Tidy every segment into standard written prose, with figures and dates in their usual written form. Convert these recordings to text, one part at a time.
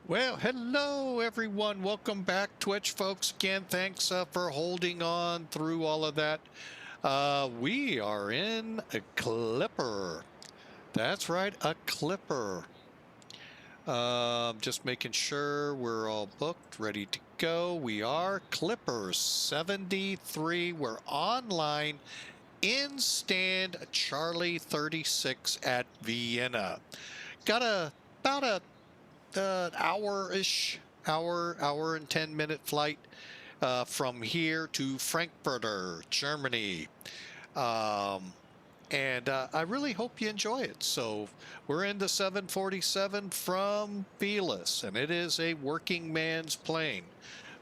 Well, hello everyone. Welcome back, Twitch folks. Again, thanks for holding on through all of that. We are in a Clipper. That's right, a Clipper. Just making sure we're all booked, ready to go. We are Clipper 73. We're online in stand Charlie 36 at Vienna. Got about a hour-ish, hour and 10-minute flight from here to Frankfurt, Germany. And I really hope you enjoy it. So we're in the 747 from Felis, and it is a working man's plane.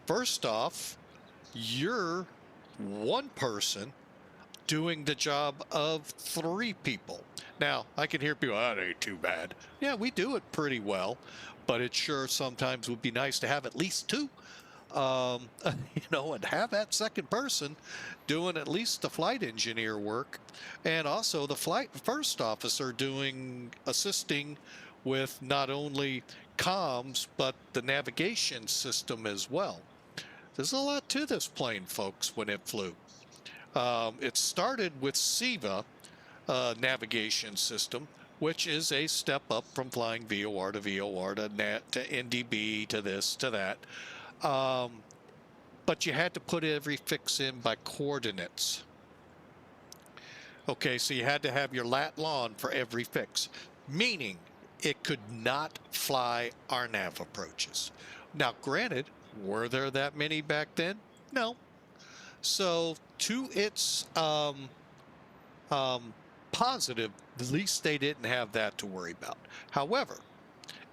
First off, you're one person doing the job of three people. Now, I can hear people, that ain't too bad. Yeah, we do it pretty well, but it sure sometimes would be nice to have at least two, and have that second person doing at least the flight engineer work, and also the flight first officer assisting with not only comms, but the navigation system as well. There's a lot to this plane, folks, when it flew. It started with SIVA navigation system, which is a step up from flying VOR to VOR to NDB to this to that. But you had to put every fix in by coordinates. Okay, so you had to have your lat long for every fix, meaning it could not fly RNAV approaches. Now, granted, were there that many back then? No. So to its positive, at least they didn't have that to worry about. However,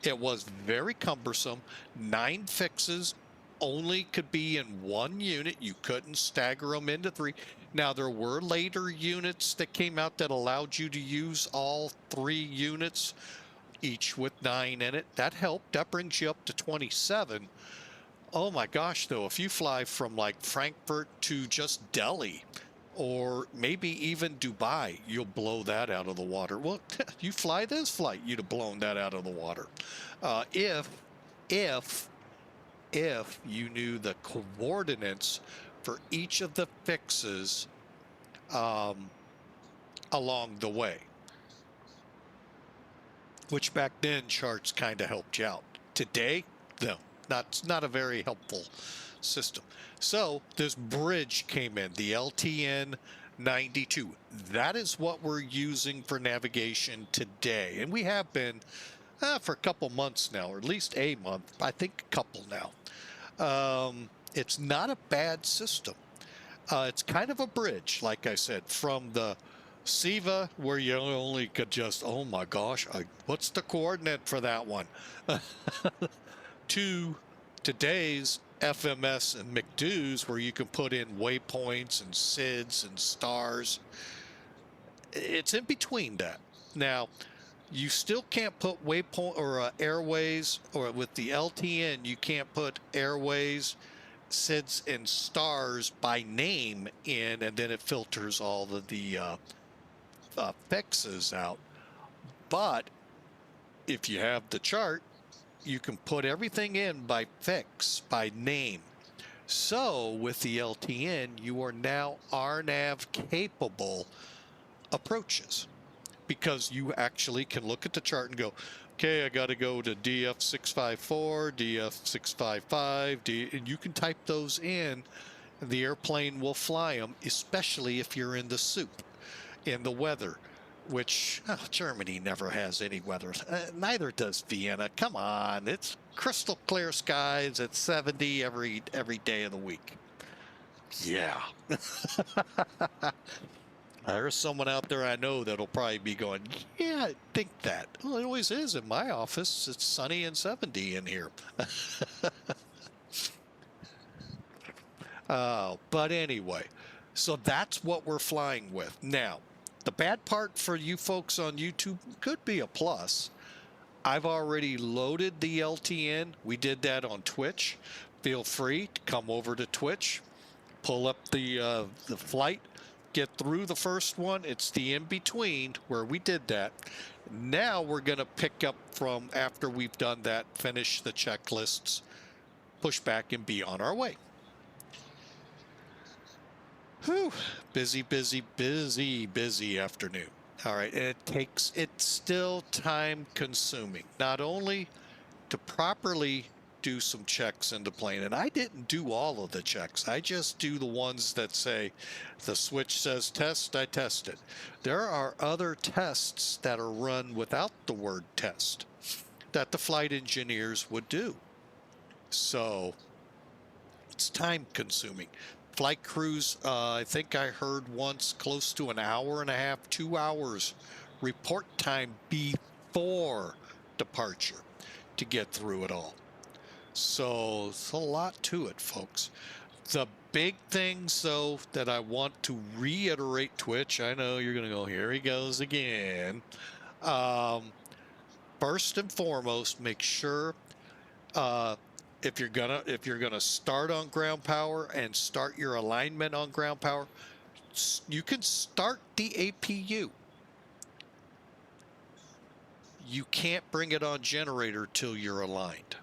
it was very cumbersome. 9 fixes only could be in one unit. You couldn't stagger them into 3. Now, there were later units that came out that allowed you to use all 3 units, each with 9 in it. That helped. That brings you up to 27. Oh my gosh, though, if you fly from like Frankfurt to just Delhi or maybe even Dubai, you'll blow that out of the water. Well, you fly this flight, you'd have blown that out of the water. If you knew the coordinates for each of the fixes along the way, which back then charts kind of helped you out. Today, no. Not a very helpful system. So this bridge came in, the LTN-92. That is what we're using for navigation today. And we have been for a couple months now, or at least a month, I think a couple now. It's not a bad system. It's kind of a bridge, like I said, from the SIVA, where you only could just, oh my gosh, what's the coordinate for that one? To today's FMS and McDo's, where you can put in waypoints and SIDS and stars. It's in between that. Now, you still can't put waypoint or airways, or with the LTN, you can't put airways, SIDS, and stars by name in, and then it filters all of the fixes out. But if you have the chart, you can put everything in by fix, by name. So with the LTN, you are now RNAV capable approaches, because you actually can look at the chart and go, okay, I got to go to DF654, DF655, and you can type those in, and the airplane will fly them, especially if you're in the soup, in the weather, which Germany never has any weather. Neither does Vienna. Come on, it's crystal clear skies at 70 every day of the week. Yeah. There's someone out there I know that'll probably be going, yeah, I think that. Well, it always is in my office. It's sunny and 70 in here. But anyway, so that's what we're flying with. Now, the bad part for you folks on YouTube could be a plus. I've already loaded the LTN. We did that on Twitch. Feel free to come over to Twitch, pull up the flight, get through the first one. It's the in-between where we did that. Now we're going to pick up from after we've done that, finish the checklists, push back, and be on our way. Whew. Busy, busy, busy, busy afternoon. All right, and it's still time consuming, not only to properly do some checks in the plane. And I didn't do all of the checks. I just do the ones that say the switch says test, I test it. There are other tests that are run without the word test that the flight engineers would do. So it's time consuming. Flight crews, I think I heard once close to an hour and a half, 2 hours report time before departure to get through it all. So it's a lot to it, folks. The big things, though, that I want to reiterate, Twitch, I know you're going to go, here he goes again. First and foremost, make sure if you're gonna start on ground power and start your alignment on ground power, you can start the APU. You can't bring it on generator till you're aligned.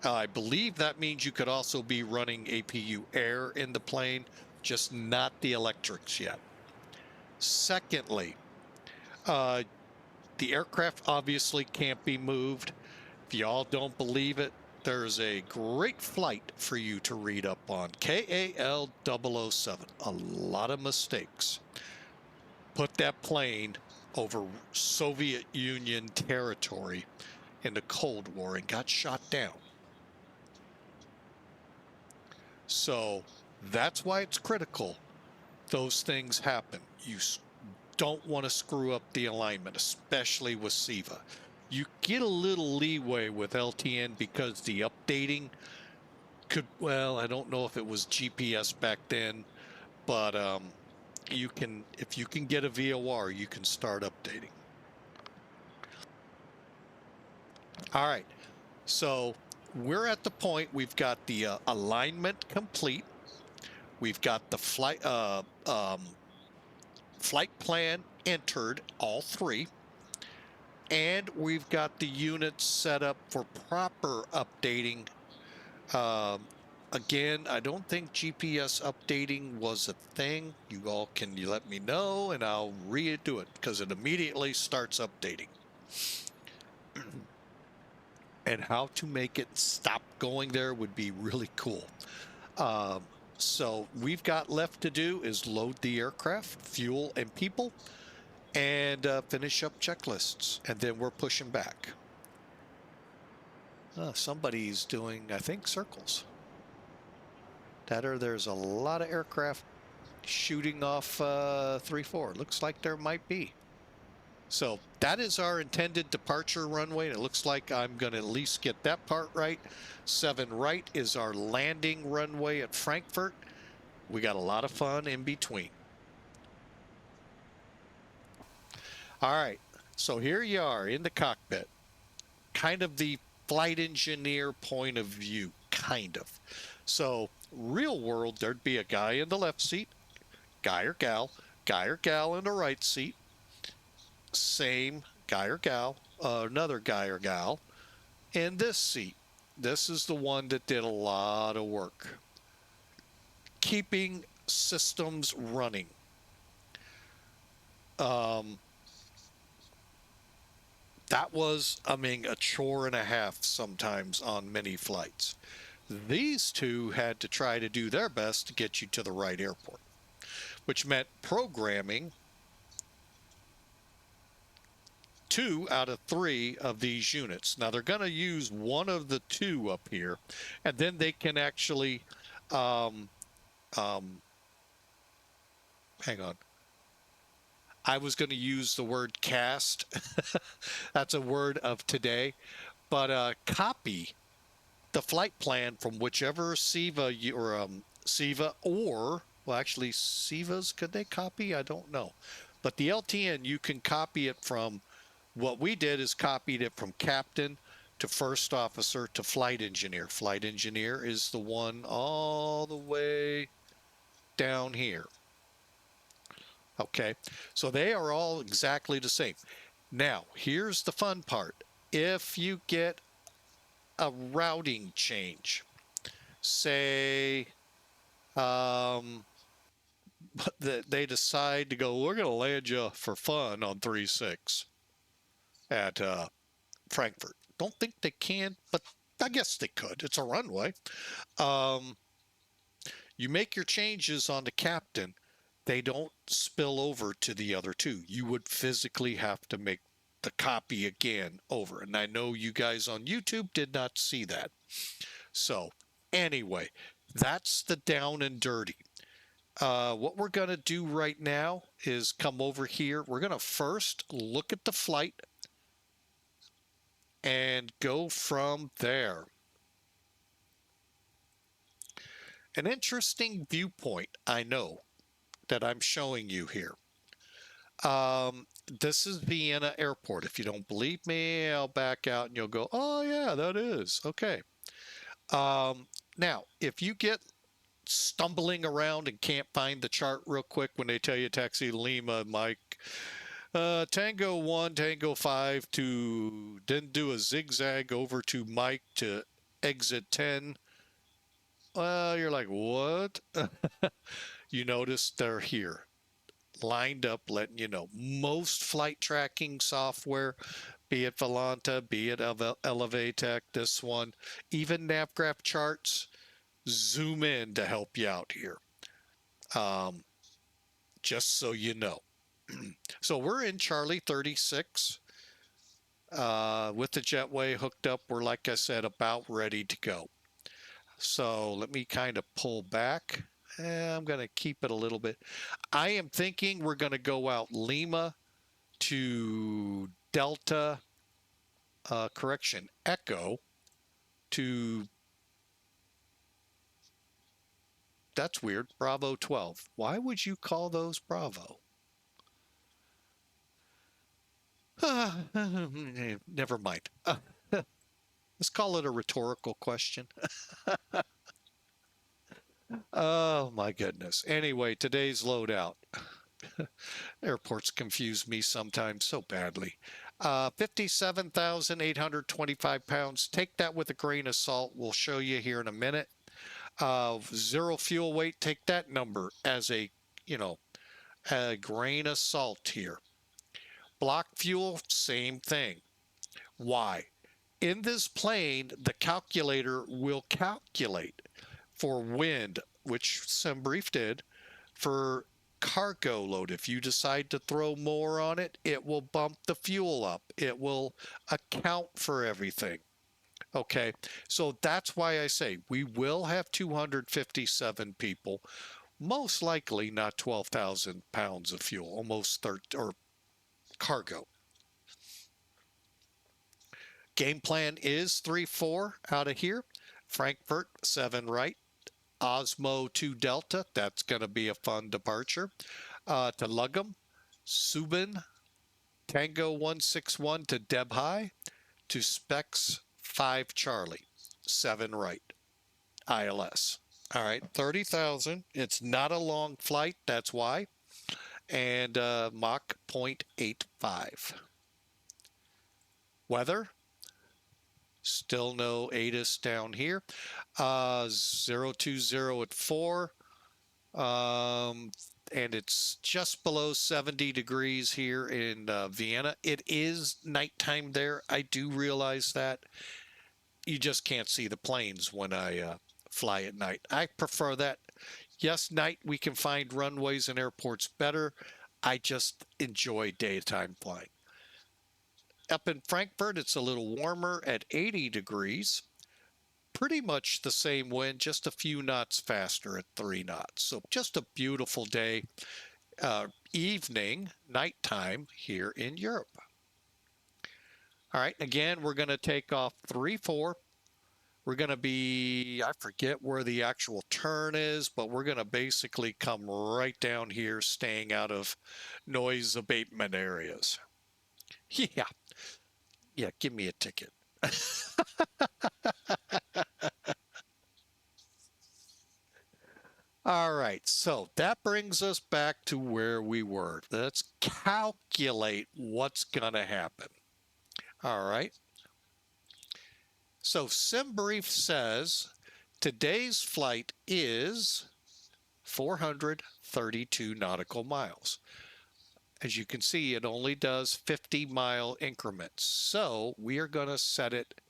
I believe that means you could also be running APU air in the plane, just not the electrics yet. Secondly, the aircraft obviously can't be moved. If y'all don't believe it, there's a great flight for you to read up on. KAL007. A lot of mistakes. Put that plane over Soviet Union territory in the Cold War and got shot down. So that's why it's critical those things happen. You don't want to screw up the alignment, especially with SIVA. You get a little leeway with LTN because the updating could, well, I don't know if it was GPS back then, but you can, if you can get a VOR, you can start updating. All right, so we're at the point we've got the alignment complete. We've got the flight plan entered, all three. And we've got the units set up for proper updating. Again, I don't think GPS updating was a thing. You all can let me know and I'll redo it because it immediately starts updating. And how to make it stop going there would be really cool. So we've got left to do is load the aircraft, fuel, and people, and finish up checklists, and then we're pushing back. Somebody's doing, I think, circles. There's a lot of aircraft shooting off 3-4. Looks like there might be. So that is our intended departure runway. It looks like I'm going to at least get that part right. 7 right is our landing runway at Frankfurt. We got a lot of fun in between. All right, so here you are in the cockpit, kind of the flight engineer point of view, kind of. So real world, there'd be a guy in the left seat, guy or gal in the right seat, same guy or gal, another guy or gal in this seat. This is the one that did a lot of work keeping systems running. That was, I mean, a chore and a half sometimes on many flights. These two had to try to do their best to get you to the right airport, which meant programming 2 out of 3 of these units. Now they're going to use one of the 2 up here, and then they can actually, hang on. I was going to use the word cast. That's a word of today. But copy the flight plan from whichever SIVA or SIVA or, well, actually, SIVAs, could they copy? I don't know. But the LTN, you can copy it from, what we did is copied it from captain to first officer to flight engineer. Flight engineer is the one all the way down here. Okay, so they are all exactly the same. Now, here's the fun part. If you get a routing change, say they decide to go, we're going to land you for fun on 3-6 at Frankfurt. Don't think they can, but I guess they could. It's a runway. You make your changes on the captain. They don't spill over to the other two. You would physically have to make the copy again over. And I know you guys on YouTube did not see that. So anyway, that's the down and dirty. What we're going to do right now is come over here. We're going to first look at the flight and go from there. An interesting viewpoint, I know, that I'm showing you here. This is Vienna Airport. If you don't believe me, I'll back out and you'll go, oh yeah, that is. Okay. Now, if you get stumbling around and can't find the chart real quick when they tell you taxi Lima, Mike, Tango 1, Tango 5 to then do a zigzag over to Mike to exit 10. You're like, what? You notice they're here, lined up, letting you know. Most flight tracking software, be it Volanta, be it Elevatech, this one, even Navgraph charts, zoom in to help you out here. Just so you know. So we're in Charlie 36 with the jetway hooked up. We're, like I said, about ready to go. So let me kind of pull back. I'm going to keep it a little bit. I am thinking we're going to go out Lima to Delta, Echo to, that's weird, Bravo 12. Why would you call those Bravo? Never mind. Let's call it a rhetorical question. Oh my goodness. Anyway, today's loadout. Airports confuse me sometimes so badly. 57,825 pounds. Take that with a grain of salt. We'll show you here in a minute. Zero fuel weight. Take that number as a, a grain of salt here. Block fuel, same thing. Why? In this plane, the calculator will calculate for wind, which SimBrief did, for cargo load. If you decide to throw more on it, it will bump the fuel up. It will account for everything. Okay, so that's why I say we will have 257 people, most likely not 12,000 pounds of fuel, almost 30, or cargo. Game plan is 3-4 out of here. Frankfurt, 7 right. Osmo 2 Delta, that's going to be a fun departure. To Lugum, Subin, Tango 161 to Deb High, to SPEC'S 5 Charlie, 7 right, ILS. All right, 30,000. It's not a long flight, that's why. And Mach 0.85. Weather, still no ATIS down here. 020 at 4. And it's just below 70 degrees here in Vienna. It is nighttime there. I do realize that. You just can't see the planes when I fly at night. I prefer that. Yes, night we can find runways and airports better. I just enjoy daytime flying. Up in Frankfurt, it's a little warmer at 80 degrees. Pretty much the same wind, just a few knots faster at 3 knots. So just a beautiful day, evening, nighttime here in Europe. All right, again, we're going to take off 3-4. We're going to be, I forget where the actual turn is, but we're going to basically come right down here, staying out of noise abatement areas. Yeah. Yeah, give me a ticket. All right, so So that brings us back to where we were. Let's calculate what's going to happen. All right. So SimBrief says today's flight is 432 nautical miles. As you can see, it only does 50-mile increments. So we are going to set it,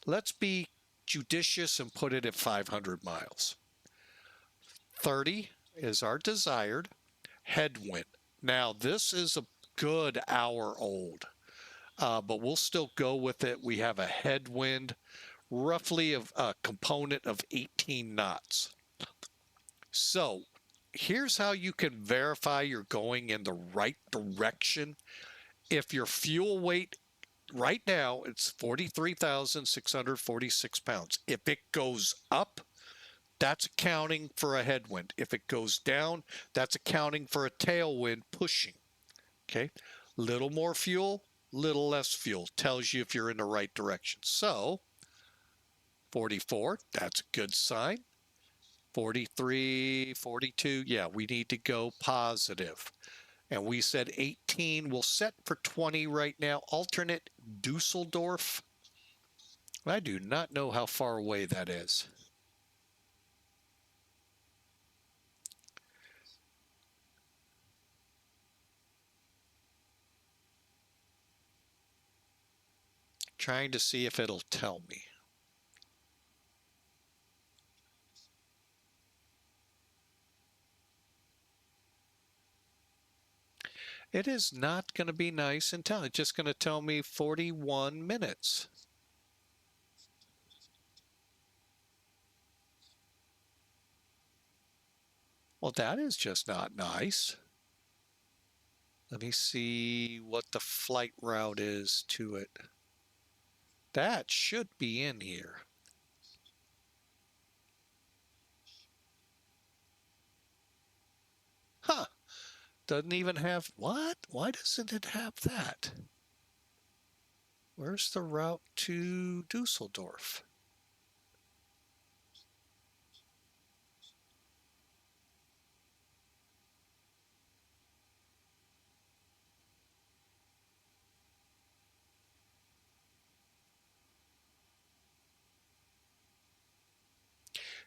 let's be judicious and put it at 500 miles. 30 is our desired headwind. Now, this is a good hour old, but we'll still go with it. We have a headwind, roughly of a component of 18 knots. So here's how you can verify you're going in the right direction. If your fuel weight right now, it's 43,646 pounds. If it goes up, that's accounting for a headwind. If it goes down, that's accounting for a tailwind pushing. Okay, little more fuel, little less fuel tells you if you're in the right direction. So 44, that's a good sign. 43, 42, yeah, we need to go positive. And we said 18, we'll set for 20 right now. Alternate Dusseldorf. I do not know how far away that is. Trying to see if it'll tell me. It is not going to be nice and tell. It's just going to tell me 41 minutes. Well, that is just not nice. Let me see what the flight route is to it. That should be in here. Huh. Doesn't even have, what? Why doesn't it have that? Where's the route to Dusseldorf?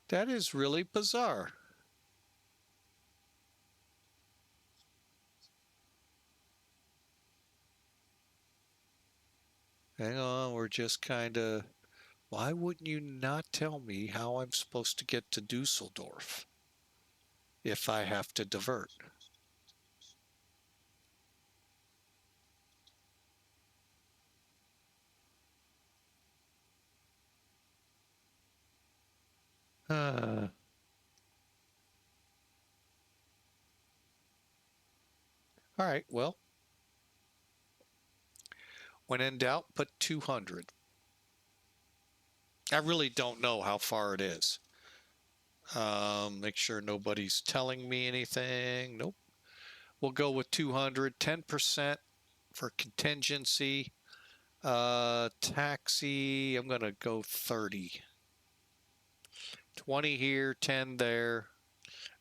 That is really bizarre. Hang on, we're just kind of, why wouldn't you not tell me how I'm supposed to get to Dusseldorf if I have to divert? All right, well, when in doubt, put 200. I really don't know how far it is. Make sure nobody's telling me anything. Nope. We'll go with 200, 10% for contingency. Taxi, I'm going to go 30. 20 here, 10 there.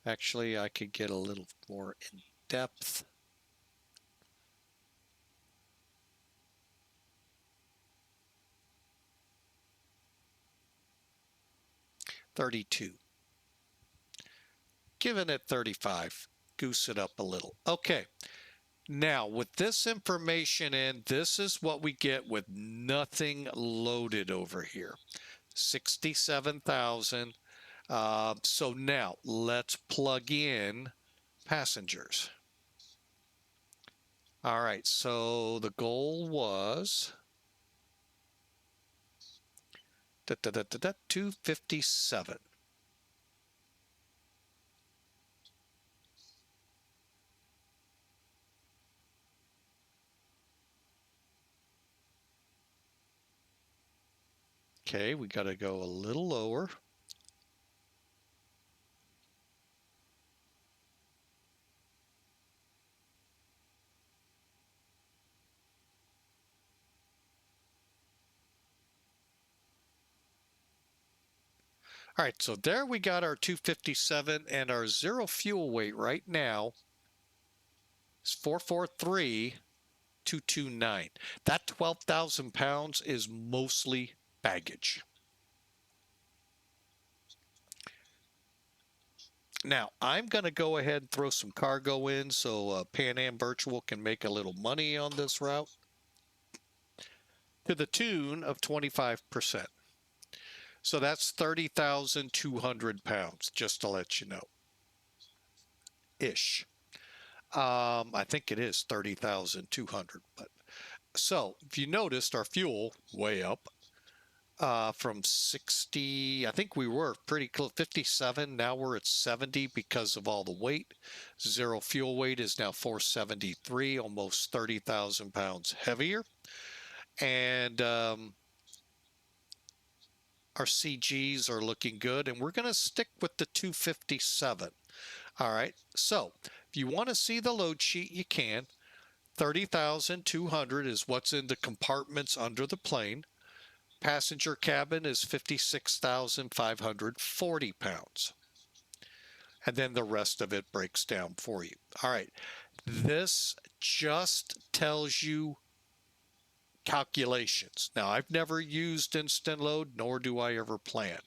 Actually, I could get a little more in depth. $32. Giving it 35. Goose it up a little. Okay. Now, with this information in, this is what we get with nothing loaded over here. 67,000. So now let's plug in passengers. All right, so the goal was 257. Okay, we got to go a little lower. All right, so there we got our 257, and our zero fuel weight right now is 443,229. That 12,000 pounds is mostly baggage. Now, I'm going to go ahead and throw some cargo in so Pan Am Virtual can make a little money on this route to the tune of 25%. So that's 30,200 pounds, just to let you know. Ish. I think it is 30,200. But so if you noticed, our fuel way up from 60. I think we were pretty close, 57. Now we're at 70 because of all the weight. Zero fuel weight is now 473, almost 30,000 pounds heavier. And our CGs are looking good, and we're going to stick with the 257. All right, so if you want to see the load sheet, you can. 30,200 is what's in the compartments under the plane. Passenger cabin is 56,540 pounds. And then the rest of it breaks down for you. All right, this just tells you calculations. Now, I've never used instant load, nor do I ever plan.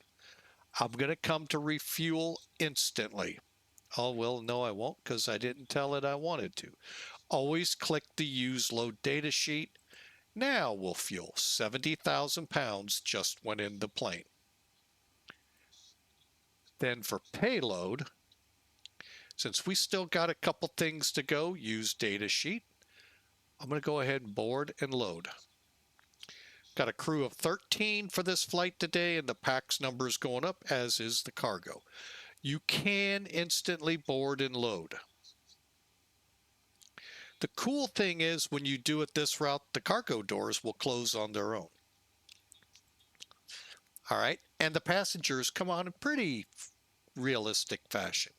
I'm going to come to refuel instantly. Oh, well, no, I won't, because I didn't tell it I wanted to. Always click the use load data sheet. Now we'll fuel. 70,000 pounds just went in the plane. Then for payload, since we still got a couple things to go, use data sheet. I'm going to go ahead and board and load. Got a crew of 13 for this flight today, and the PAX number is going up, as is the cargo. You can instantly board and load. The cool thing is when you do it this route, the cargo doors will close on their own. All right, and the passengers come on in pretty realistic fashion.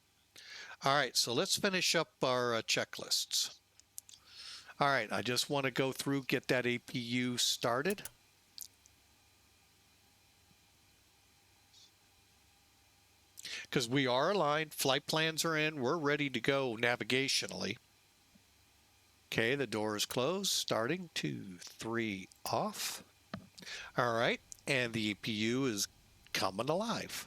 All right, so let's finish up our checklists. All right, I just want to go through, get that APU started. Because we are aligned, flight plans are in, we're ready to go navigationally. Okay, the door is closed, starting, 2, 3, off. All right, and the APU is coming alive.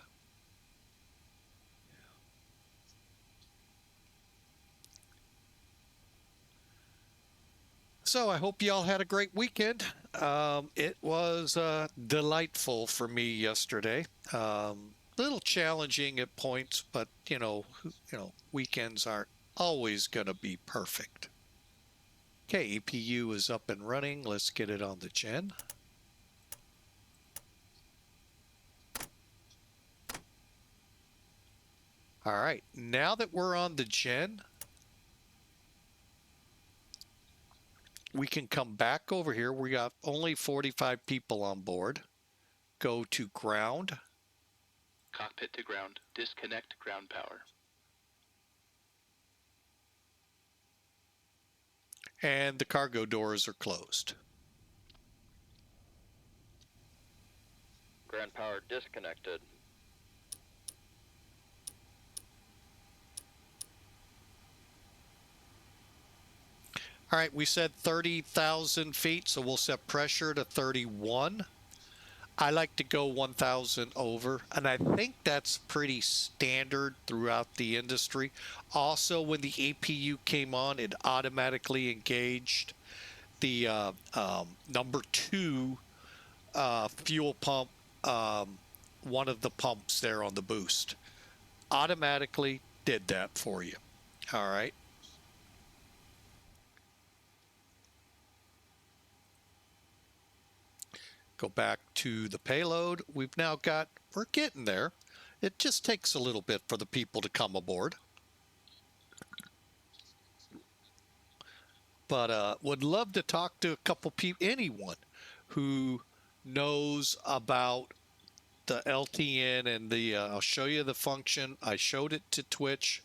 So I hope you all had a great weekend. It was delightful for me yesterday. Little challenging at points, but you know, weekends aren't always going to be perfect. Okay, APU is up and running. Let's get it on the gen. All right, now that we're on the gen, we can come back over here. We got only 45 people on board. Go to ground. Cockpit to ground. Disconnect ground power. And the cargo doors are closed. Ground power disconnected. All right, we said 30,000 feet, so we'll set pressure to 31. I like to go 1,000 over, and I think that's pretty standard throughout the industry. Also, when the APU came on, it automatically engaged the number 2 fuel pump, one of the pumps there on the boost. Automatically did that for you. All right. Go back to the payload. We've now got, we're getting there. It just takes a little bit for the people to come aboard. But would love to talk to a couple people, anyone who knows about the LTN and the, I'll show you the function. I showed it to Twitch.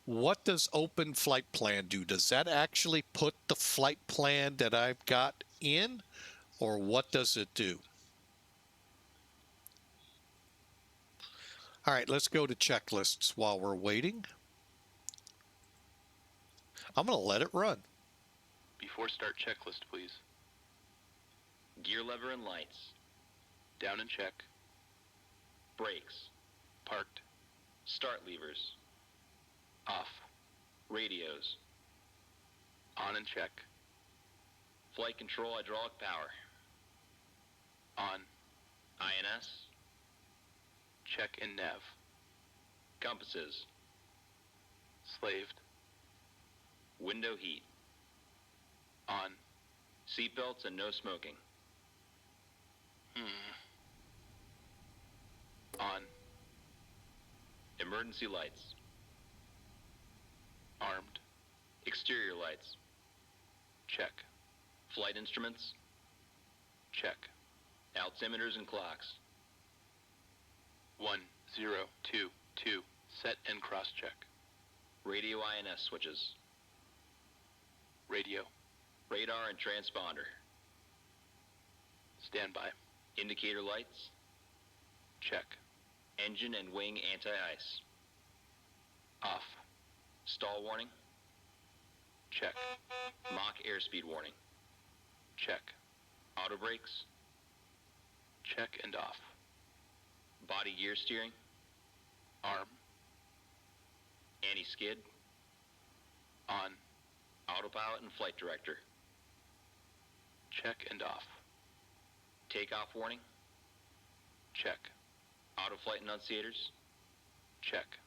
What does Open Flight Plan do? Does that actually put the flight plan that I've got in? Or what does it do? All right, let's go to checklists while we're waiting. I'm going to let it run. Before start checklist, please. Gear lever and lights. Down and check. Brakes. Parked. Start levers. Off. Radios. On and check. Flight control hydraulic power. On. INS. Check in nav. Compasses. Slaved. Window heat. On. Seatbelts and no smoking. On. Emergency lights. Armed. Exterior lights. Check. Flight instruments. Check. Altimeters and clocks. 1, 0, 2, 2. Set and cross check. Radio INS switches. Radio. Radar and transponder. Standby. Indicator lights. Check. Engine and wing anti-ice. Off. Stall warning. Check. Mach airspeed warning. Check. Auto brakes. Check and off. Body gear steering. Arm. Anti-skid. On. Autopilot and flight director. Check and off. Takeoff warning. Check. Auto flight enunciators. Check.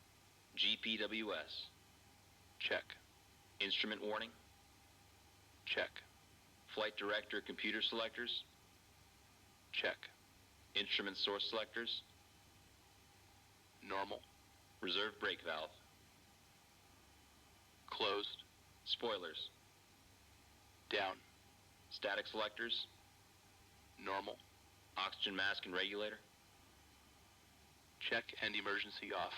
GPWS. Check. Instrument warning. Check. Flight director computer selectors. Check. Instrument source selectors. Normal. Reserve brake valve. Closed. Spoilers. Down. Static selectors. Normal. Oxygen mask and regulator. Check and emergency off.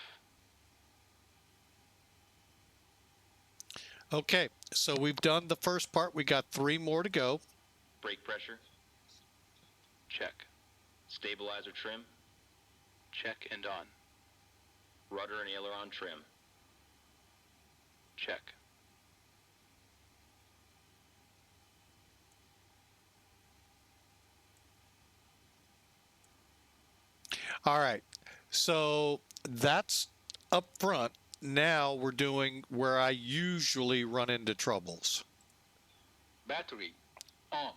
Okay, so we've done the first part. We got 3 more to go. Brake pressure. Check. Stabilizer trim. Check and on. Rudder and aileron trim. Check. All right, so that's up front. Now we're doing where I usually run into troubles. Battery. On.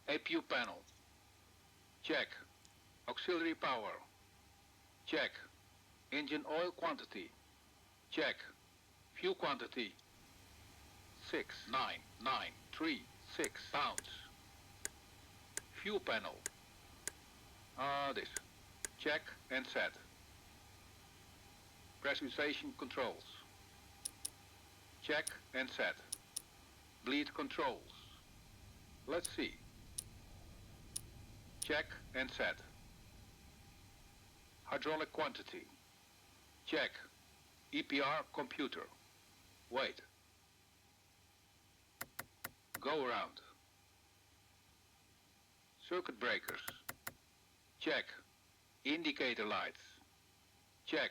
APU panel. Check. Auxiliary power. Check. Engine oil quantity. Check. Fuel quantity. 69936 pounds. Fuel panel. This. Check and set. Pressurization controls. Check and set. Bleed controls. Let's see. Check and set. Hydraulic quantity. Check. EPR computer. Wait. Go around. Circuit breakers. Check. Indicator lights. Check.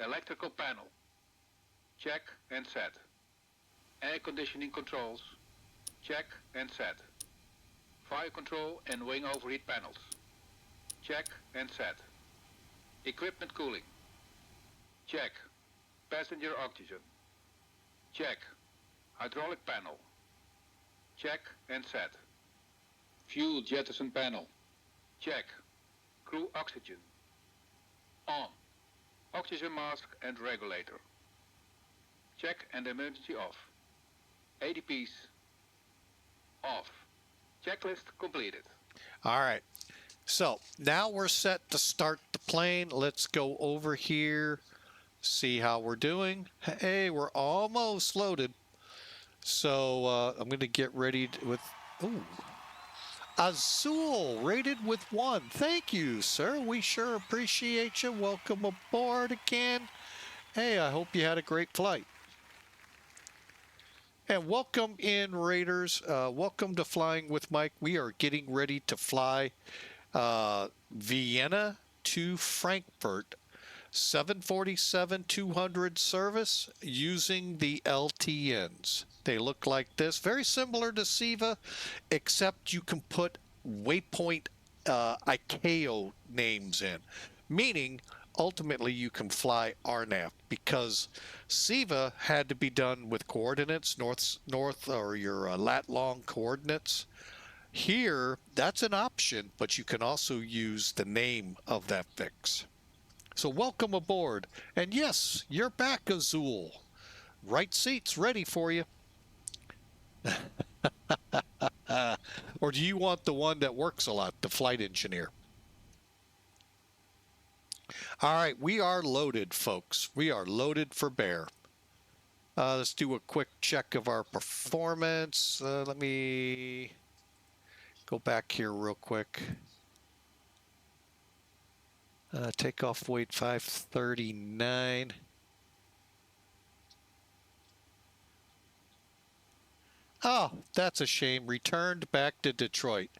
Electrical panel. Check and set. Air conditioning controls. Check and set. Fire control and wing overheat panels. Check and set. Equipment cooling. Check. Passenger oxygen. Check. Hydraulic panel. Check and set. Fuel jettison panel. Check. Crew oxygen. On. Oxygen mask and regulator. Check and emergency off. ADPs off. Checklist completed. All right, so now we're set to start the plane. Let's go over here, see how we're doing. Hey, we're almost loaded. So I'm going to get ready with, ooh, Azul rated with 1. Thank you, sir. We sure appreciate you. Welcome aboard again. Hey, I hope you had a great flight. And welcome in, Raiders. Welcome to Flying with Mike. We are getting ready to fly Vienna to Frankfurt 747-200 service using the LTNs. They look like this, very similar to SIVA, except you can put waypoint ICAO names in, meaning ultimately you can fly RNAV, because SIVA had to be done with coordinates, north or your lat long coordinates. Here, that's an option, but you can also use the name of that fix. So welcome aboard. And yes, you're back, Azul. Right seat's ready for you. Or do you want the one that works a lot, the flight engineer? All right, we are loaded, folks. We are loaded for bear. Let's do a quick check of our performance. Let me go back here real quick. Takeoff weight 539. Oh, that's a shame. Returned back to Detroit.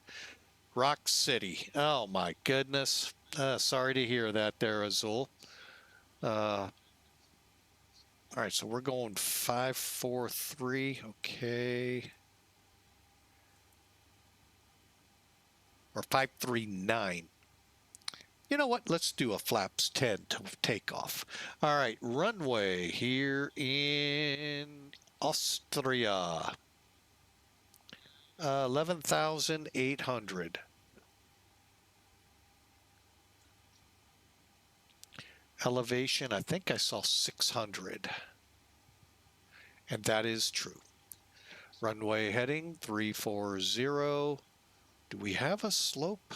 Rock City. Oh my goodness. Sorry to hear that there, Azul. All right, so we're going 543. Okay. Or 539. You know what? Let's do a flaps 10 to takeoff. All right, runway here in Austria. 11,800. Elevation, I think I saw 600. And that is true. Runway heading 340. Do we have a slope?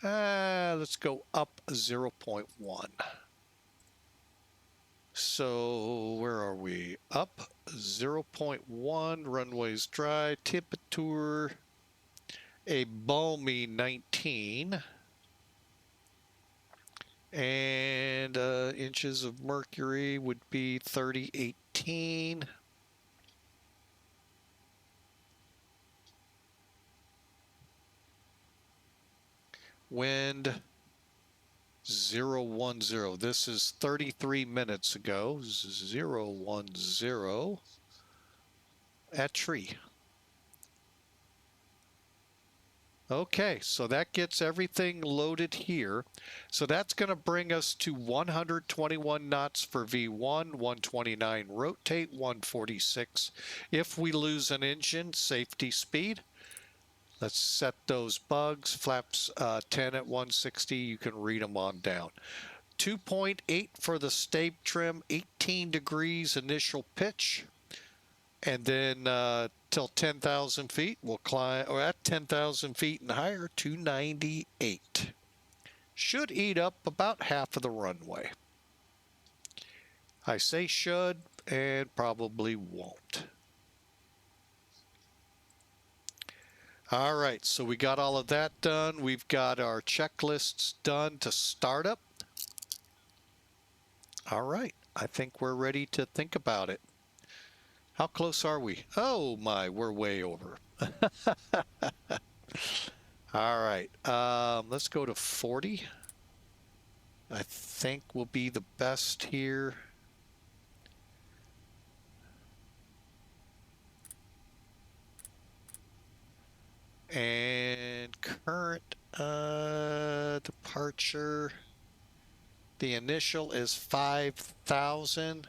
Let's go up 0.1. So where are we? Up 0.1, runways dry, temperature a balmy 19, and inches of mercury would be 3018. Wind 010. This is 33 minutes ago. 010 at tree. Okay, so that gets everything loaded here. So that's going to bring us to 121 knots for V1, 129 rotate, 146. If we lose an engine, safety speed. Let's set those bugs. Flaps 10 at 160. You can read them on down. 2.8 for the stave trim. 18 degrees initial pitch. And then till 10,000 feet, we'll climb, or at 10,000 feet and higher, 298. Should eat up about half of the runway. I say should and probably won't. All right, so we got all of that done. We've got our checklists done to startup. All right, I think we're ready to think about it. How close are we? Oh my, we're way over. All right, let's go to 40. I think will be the best here. And current departure, the initial is 5,000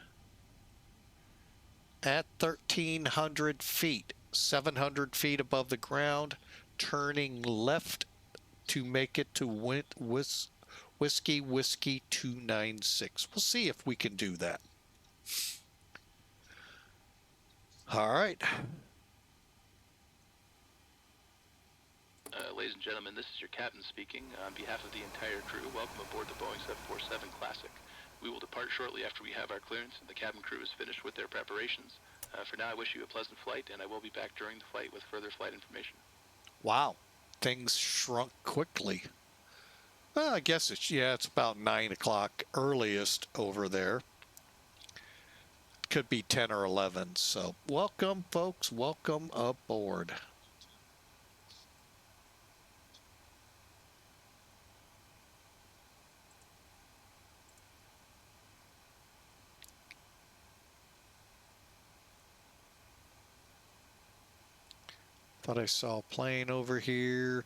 at 1,300 feet, 700 feet above the ground, turning left to make it to Whiskey 296. We'll see if we can do that. All right. Ladies and gentlemen, this is your captain speaking. On behalf of the entire crew, welcome aboard the Boeing 747 Classic. We will depart shortly after we have our clearance and the cabin crew is finished with their preparations. For now, I wish you a pleasant flight, and I will be back during the flight with further flight information. Wow, things shrunk quickly. Well, I guess it's about 9 o'clock earliest over there. Could be 10 or 11. So welcome, folks. Welcome aboard. Thought I saw a plane over here.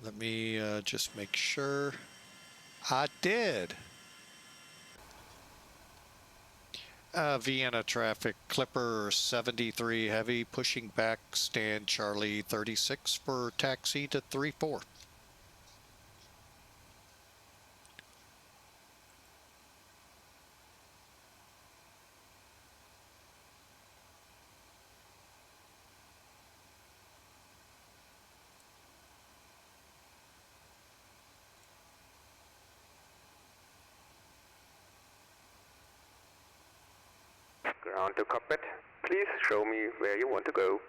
Let me just make sure. I did. Vienna traffic, Clipper 73 heavy, pushing back, stand Charlie 36 for taxi to 34. Ground to cockpit. Please show me where you want to go.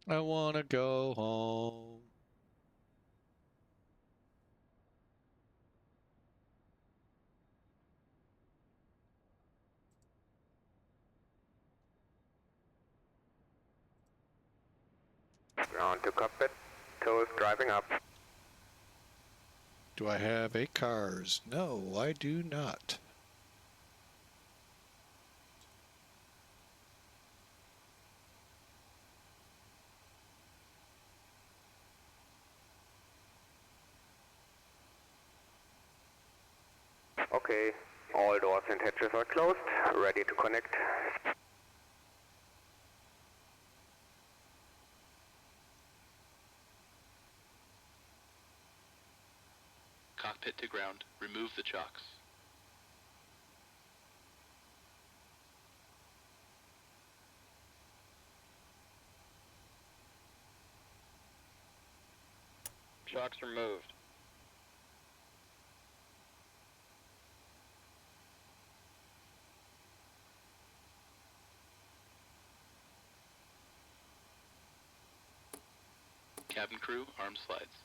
I want to go home. Ground to cockpit. Toes driving up. Do I have 8 cars? No, I do not. Okay, all doors and hatches are closed. Ready to connect. Cockpit to ground. Remove the chocks. Shocks removed. Cabin crew, arm slides.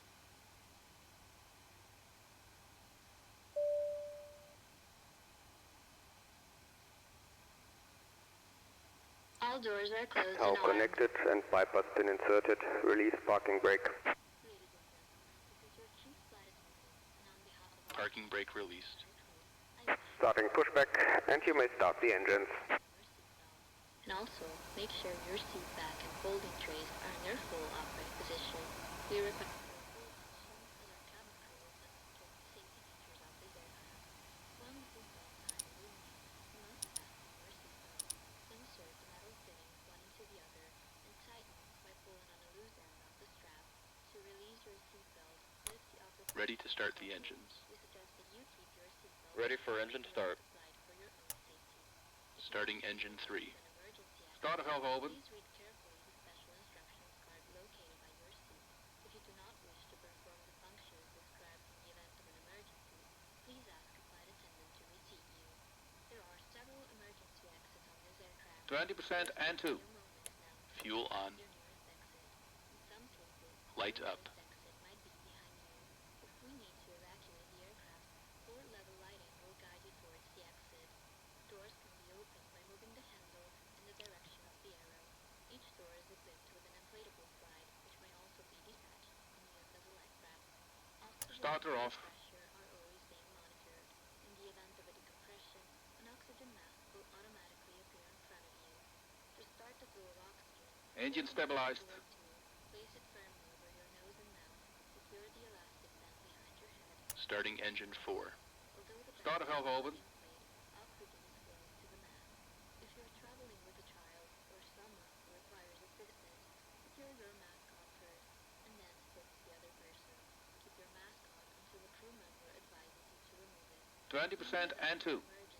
All doors are closed How and armed. connected and bypass pin inserted. Release parking brake. Ladies and gentlemen, this is your chief flight attendant, and on behalf of all Parking brake released. I Starting pushback, and you may start the engines. your seatbelt. And also, make sure your seat back and folding trays are in their full upright position. We request your full attention as our cabin crew will demonstrate the safety features of this aircraft. When the seatbelts are illuminated, you must fasten your seatbelt. Insert the metal fittings one into the other and tighten by pulling on a loose end of the strap. To release your seatbelt, lift the upper Ready to start the engines. We suggest that you keep your seatbelt Ready for engine start. applied for your own safety. Starting engine 3. An emergency exit. Start of valve open. Please read carefully the special instructions card located by your seat. If you do not wish to perform the functions described in the event of an emergency, please ask a flight attendant to reseat you. There are several emergency exits on this aircraft. 20% and 2. Your moments now to Fuel on. your nearest exit. In some cases, Light your up. nearest exit might be behind you. If we need to evacuate the aircraft, floor level lighting will guide you towards the exit. Doors can be opened by moving the handle in the direction of the arrow. Each door is equipped with an inflatable slide, which may also be detached and used as a life raft. Oxygen Starter and off. pressure are always being monitored. In the event of a decompression, an oxygen mask will automatically appear in front of you. To start the flow of oxygen, Engine hold stabilized. the tool, place it firmly over your nose and mouth, secure the elastic band behind your head. Starting engine 4. Although the Start of valve open. oxygen is flowing to the mask. If you're traveling with a child or someone who requires assistance, secure your mask on first and then fix the other person. Keep your mask on until a crew member advises you to remove it. 20% and 2. Emergency,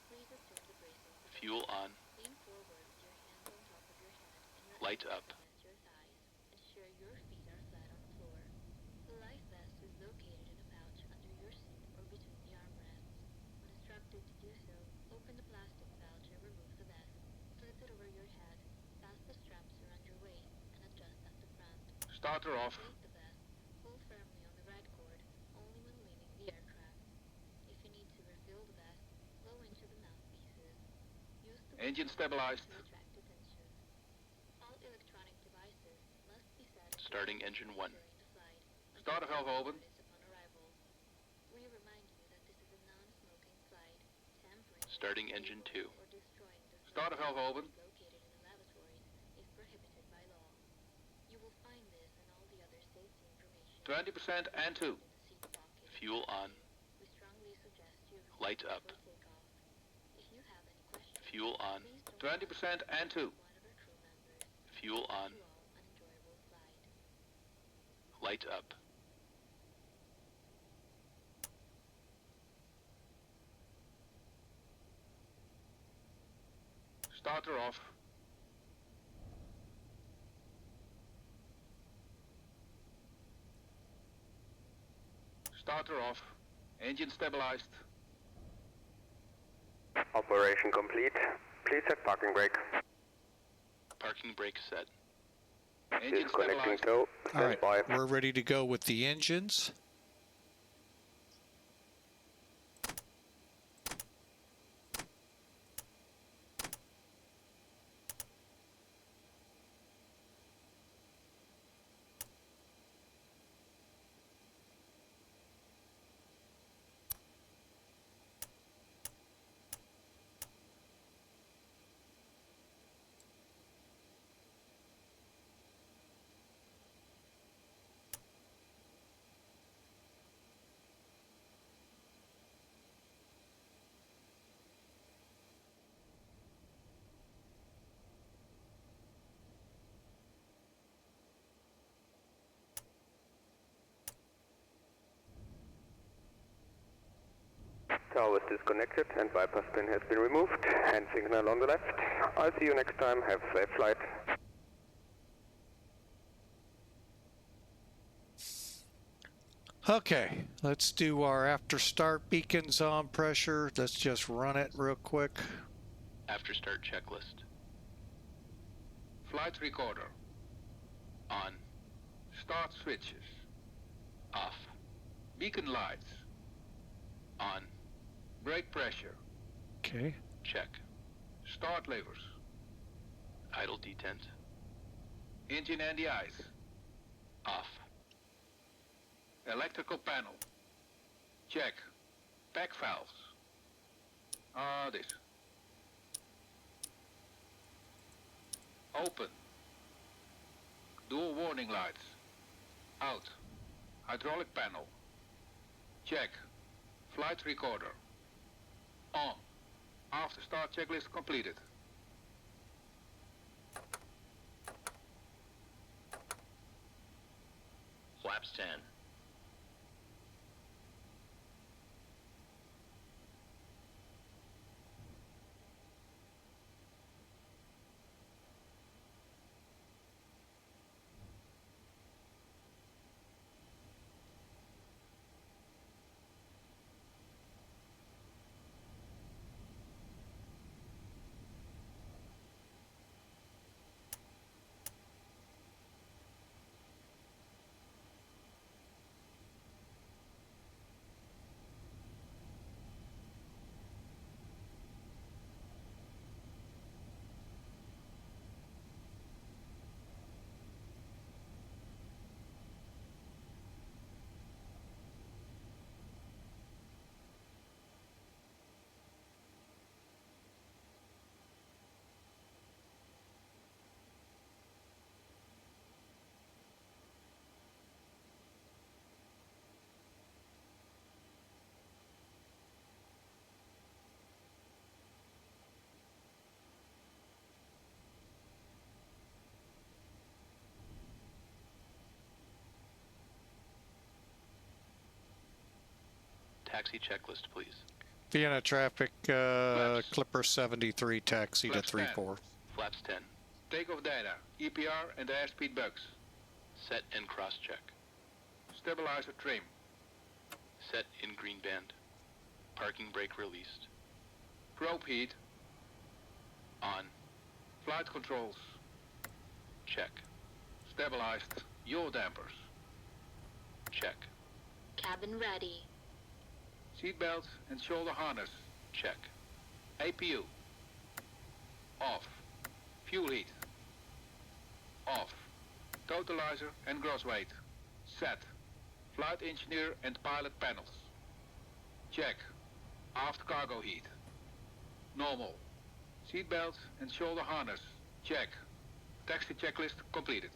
please assume the bracing position. Fuel on. Lean forward with your hands on top of your head and your Light elbows up. against your thighs. Ensure your feet are flat on the floor. The life vest is located in a pouch under your seat or between the armrests. When instructed to do so, open the plastic pouch and remove the vest. Slip it over your head, pass the straps around your waist, and adjust at the front. Starter off. Inflate the vest, pull firmly on the red cord, only when leaving the aircraft. If you need to refill the vest, blow into the mouthpieces. Use the Engine whistle stabilized. to attract attention. All electronic devices must be set to Starting engine 1. during the flight. Start of valve open. Upon arrival. We remind you that this is a non-smoking flight. Tampering, Starting engine 2. or destroying does Start of not valve open. be located in the lavatories if 20% and 2. Seat pocket. Fuel on. We strongly suggest you Light refrain up. before takeoff. If you have any questions, Fuel on. please don't 20% and 2. one of our crew members. Fuel on. Wish you all an enjoyable flight. Light up. Starter off. Starter off. Engine stabilized. Operation complete. Please set parking brake. Parking brake set. Engine Disconnecting stabilized. tow. All Stand right, by. we're ready to go with the engines. Tower is disconnected and bypass pin has been removed. Hand signal on the left. I'll see you next time. Have a safe flight. Okay, let's do our after start beacons on pressure. Let's just run it real quick. After start checklist. Flight recorder. On. Start switches. Off. Beacon lights. On. Brake pressure. Okay. Check. Start levers. Idle detent. Engine NDIs. Off. Electrical panel. Check. Pack valves. This. Open. Dual warning lights. Out. Hydraulic panel. Check. Flight recorder. On. After start checklist completed. Flaps 10. Taxi checklist, please. Vienna traffic, Flaps. Clipper 73, taxi to Flaps 34. Flaps 10. Takeoff data. EPR and airspeed bugs. Set and cross check. Stabilizer trim. Set in green band. Parking brake released. Probe heat. On. Flight controls. Check. Stabilized. Yaw dampers. Check. Cabin ready. Seatbelt and shoulder harness. Check. APU. Off. Fuel heat. Off. Totalizer and gross weight. Set. Flight engineer and pilot panels. Check. Aft cargo heat. Normal. Seatbelt and shoulder harness. Check. Taxi checklist completed.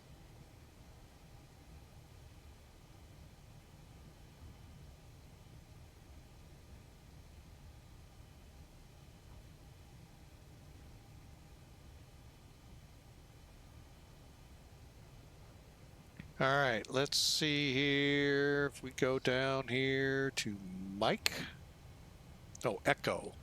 All right, let's see here. If we go down here to Mike. Oh, Echo.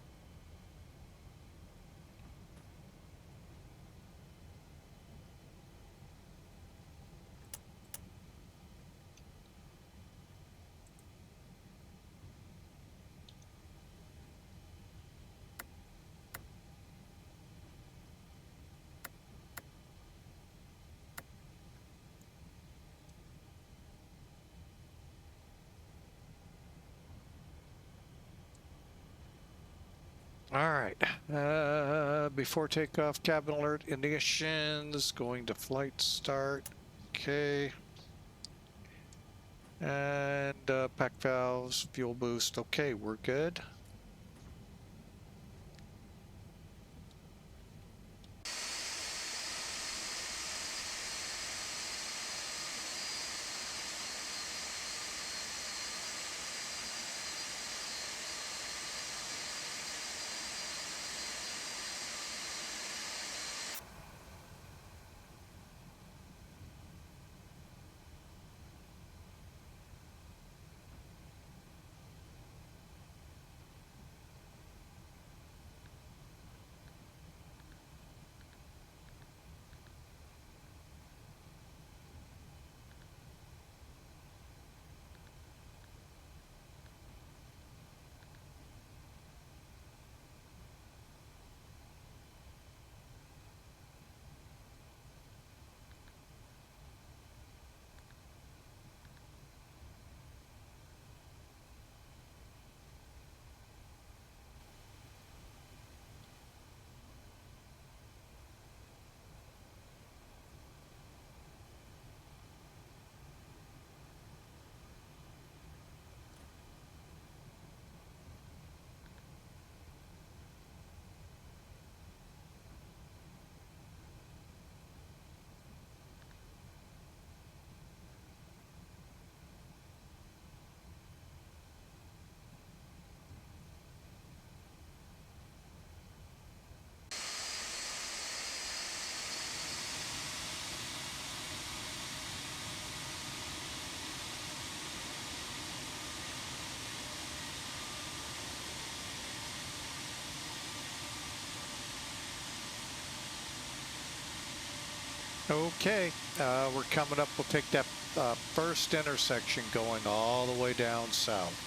All right. Before takeoff, cabin alert, ignitions, going to flight start. Okay. And pack valves, fuel boost. Okay, we're good. Okay, we're coming up. We'll take that first intersection going all the way down south.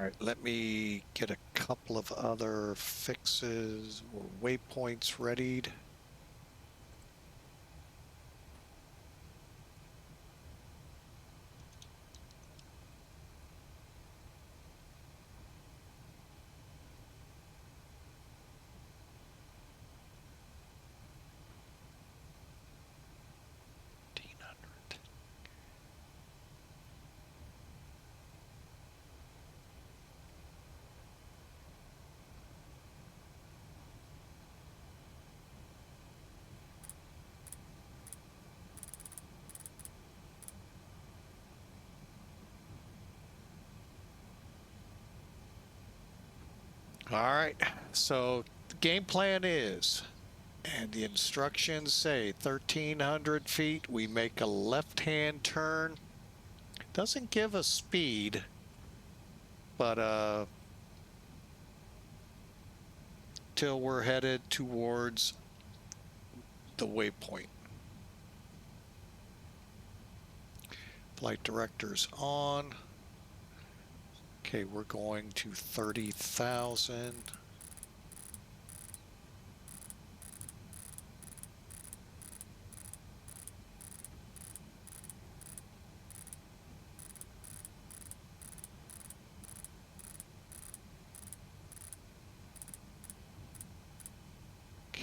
All right, let me get a couple of other fixes or waypoints readied. All right, so the game plan is, and the instructions say 1,300 feet, we make a left-hand turn. Doesn't give us speed, but till we're headed towards the waypoint. Flight director's on. Okay, we're going to 30,000.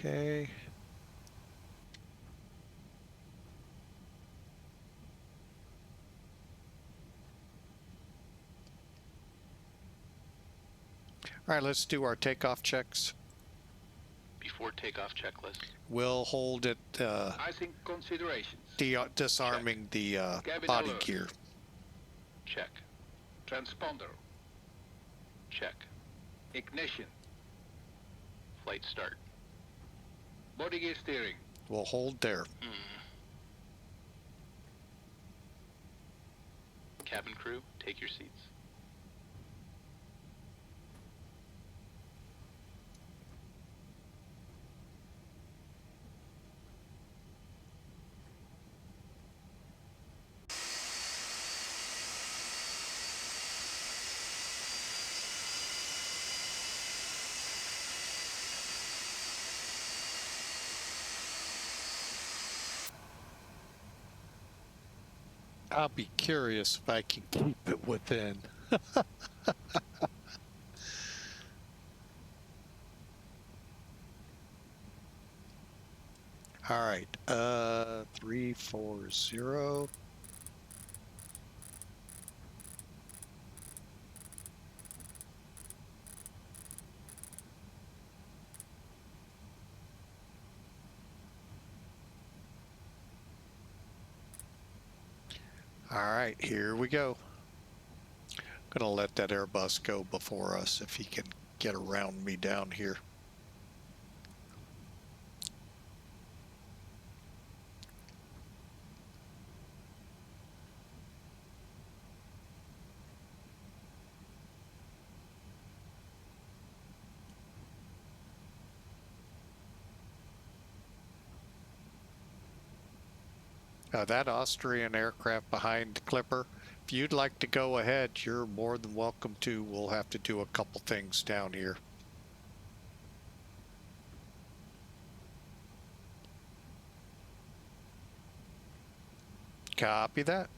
Okay. All right, let's do our takeoff checks. Before takeoff checklist. We'll hold it Icing considerations. disarming the Cabin body alert. gear. Check. Transponder. Check. Ignition. Flight start. Body gear steering. We'll hold there. Cabin crew, take your seats. I'll be curious if I can keep it within. All right, 340. All right, here we go. Gonna let that Airbus go before us if he can get around me down here. That Austrian aircraft behind Clipper, if you'd like to go ahead, you're more than welcome to. We'll have to do a couple things down here. Copy that.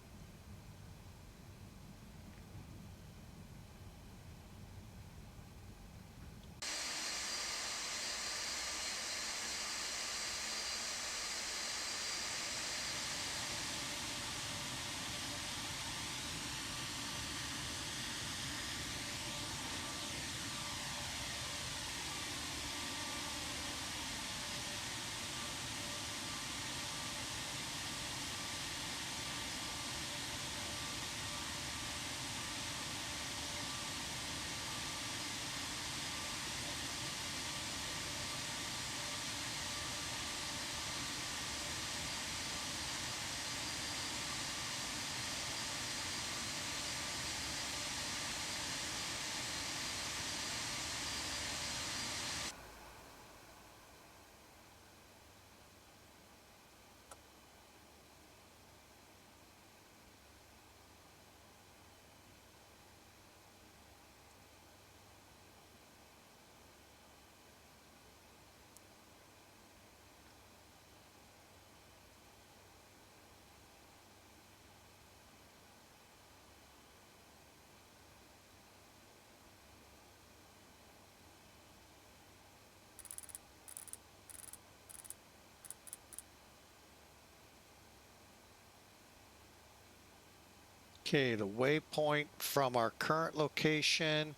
Okay, the waypoint from our current location,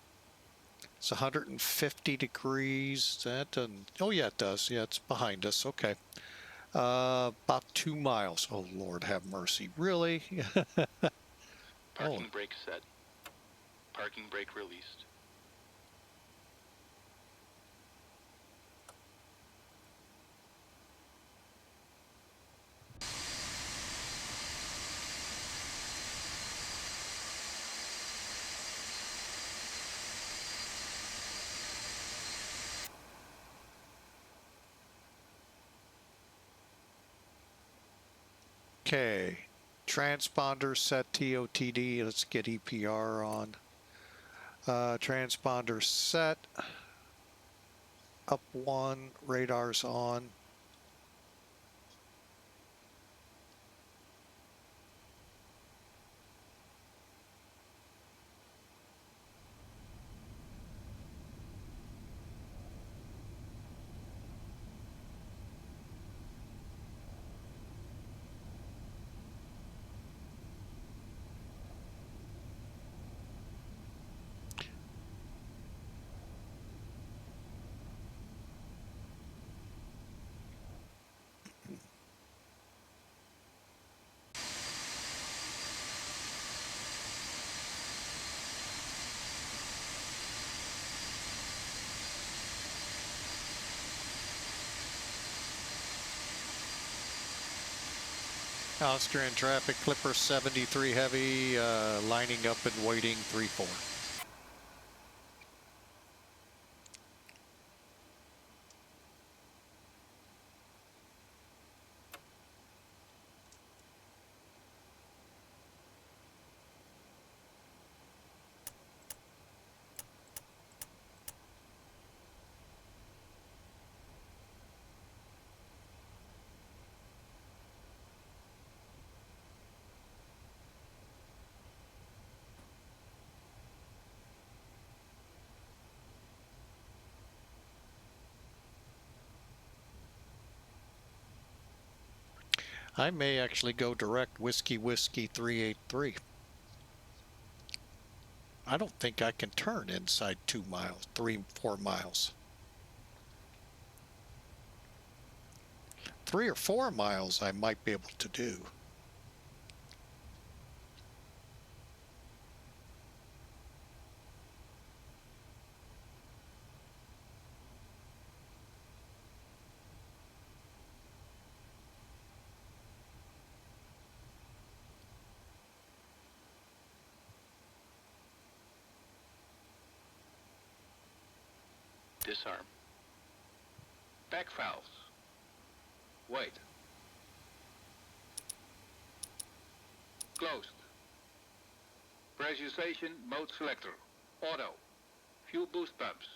it's 150 degrees. That doesn't, oh yeah, it does. Yeah, it's behind us. Okay. About 2 miles. Oh, Lord have mercy. Really? Parking brake set. Parking brake released. Okay, transponder set TOTD. Let's get EPR on. Transponder set. Up 1, radar's on. Austrian traffic, Clipper 73 heavy, lining up and waiting 3-4. I may actually go direct Whiskey 383. I don't think I can turn inside 2 miles, 3-4 miles. 3 or 4 miles I might be able to do. Disarm. Back valves. Wait. Closed. Pressurization mode selector. Auto. Fuel boost pumps.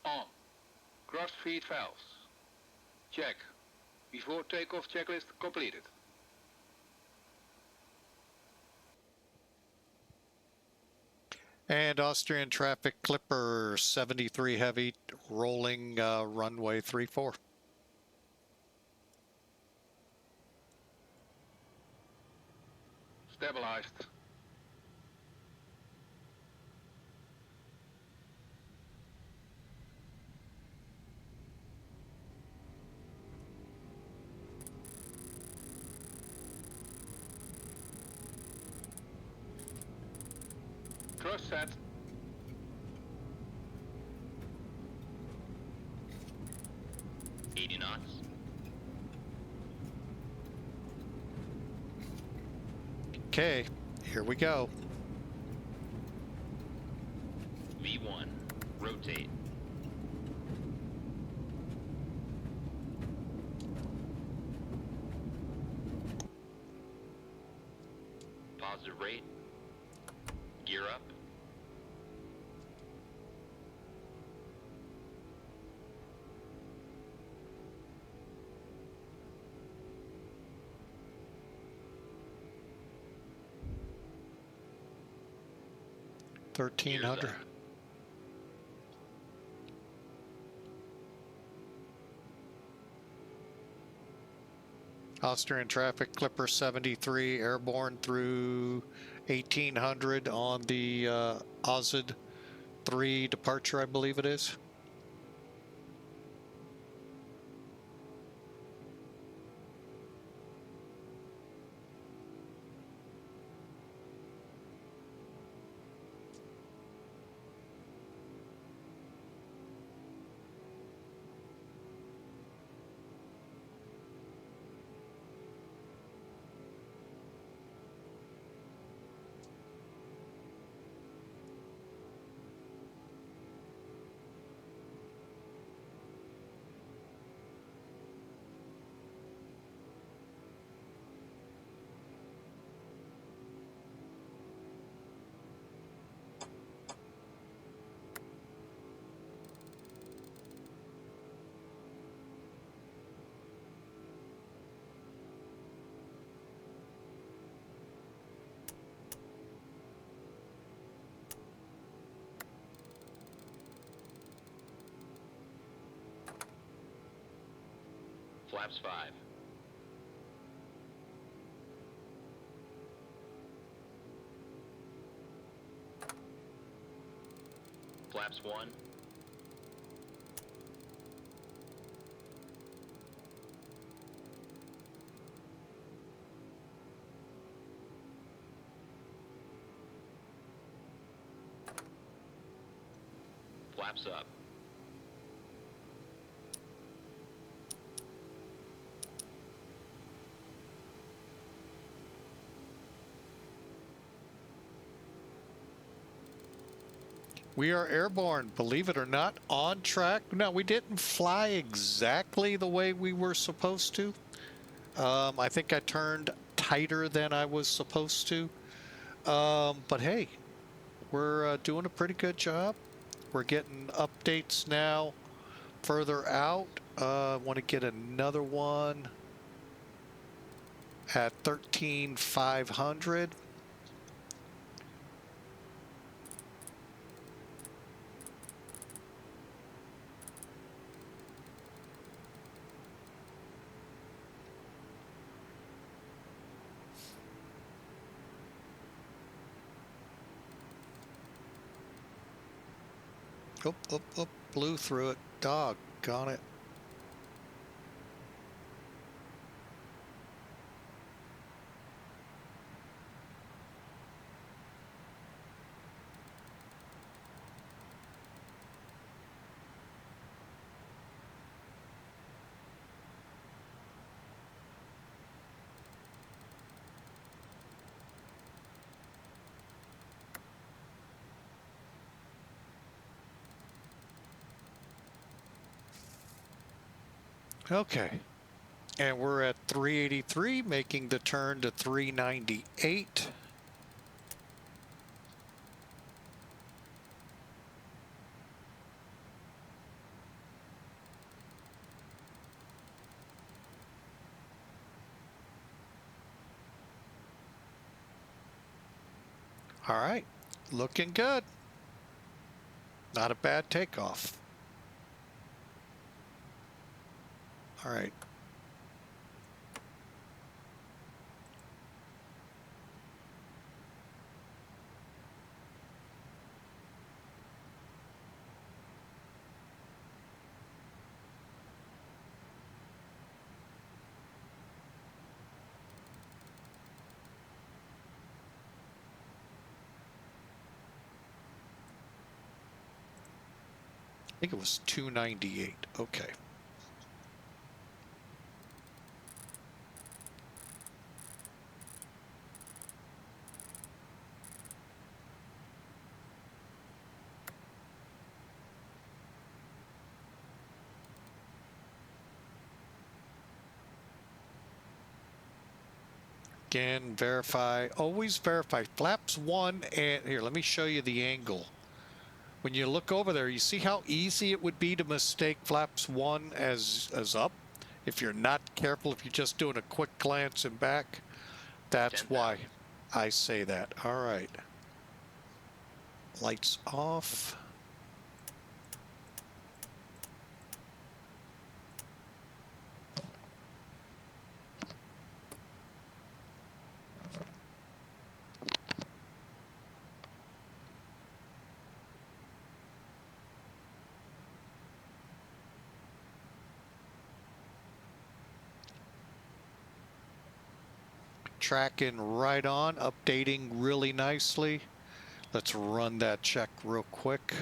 On. Cross feed valves. Check. Before takeoff checklist completed. And Austrian traffic, Clipper 73 heavy, rolling runway 34. Stabilized. Cross set. Okay, here we go. V1, rotate. Positive rate. Gear up. Gears 1300. up. Austrian traffic, Clipper 73, airborne through 1800 on the Ozid 3 departure, I believe it is. Flaps 5. Flaps 1. Flaps up. We are airborne, believe it or not, on track. No, we didn't fly exactly the way we were supposed to. I think I turned tighter than I was supposed to. But hey, we're doing a pretty good job. We're getting updates now further out. I want to get another one at 13,500. Oh, blew through it. Doggone it. Okay, and we're at 383, making the turn to 398. All right, looking good. Not a bad takeoff. All right. I think it was 298. Okay. Again, verify, always verify. Flaps 1 and here, let me show you the angle. When you look over there, you see how easy it would be to mistake flaps 1 as up? If you're not careful, if you're just doing a quick glance and back, that's why I say that. All right. Lights off. Tracking right on, updating really nicely. Let's run that check real quick.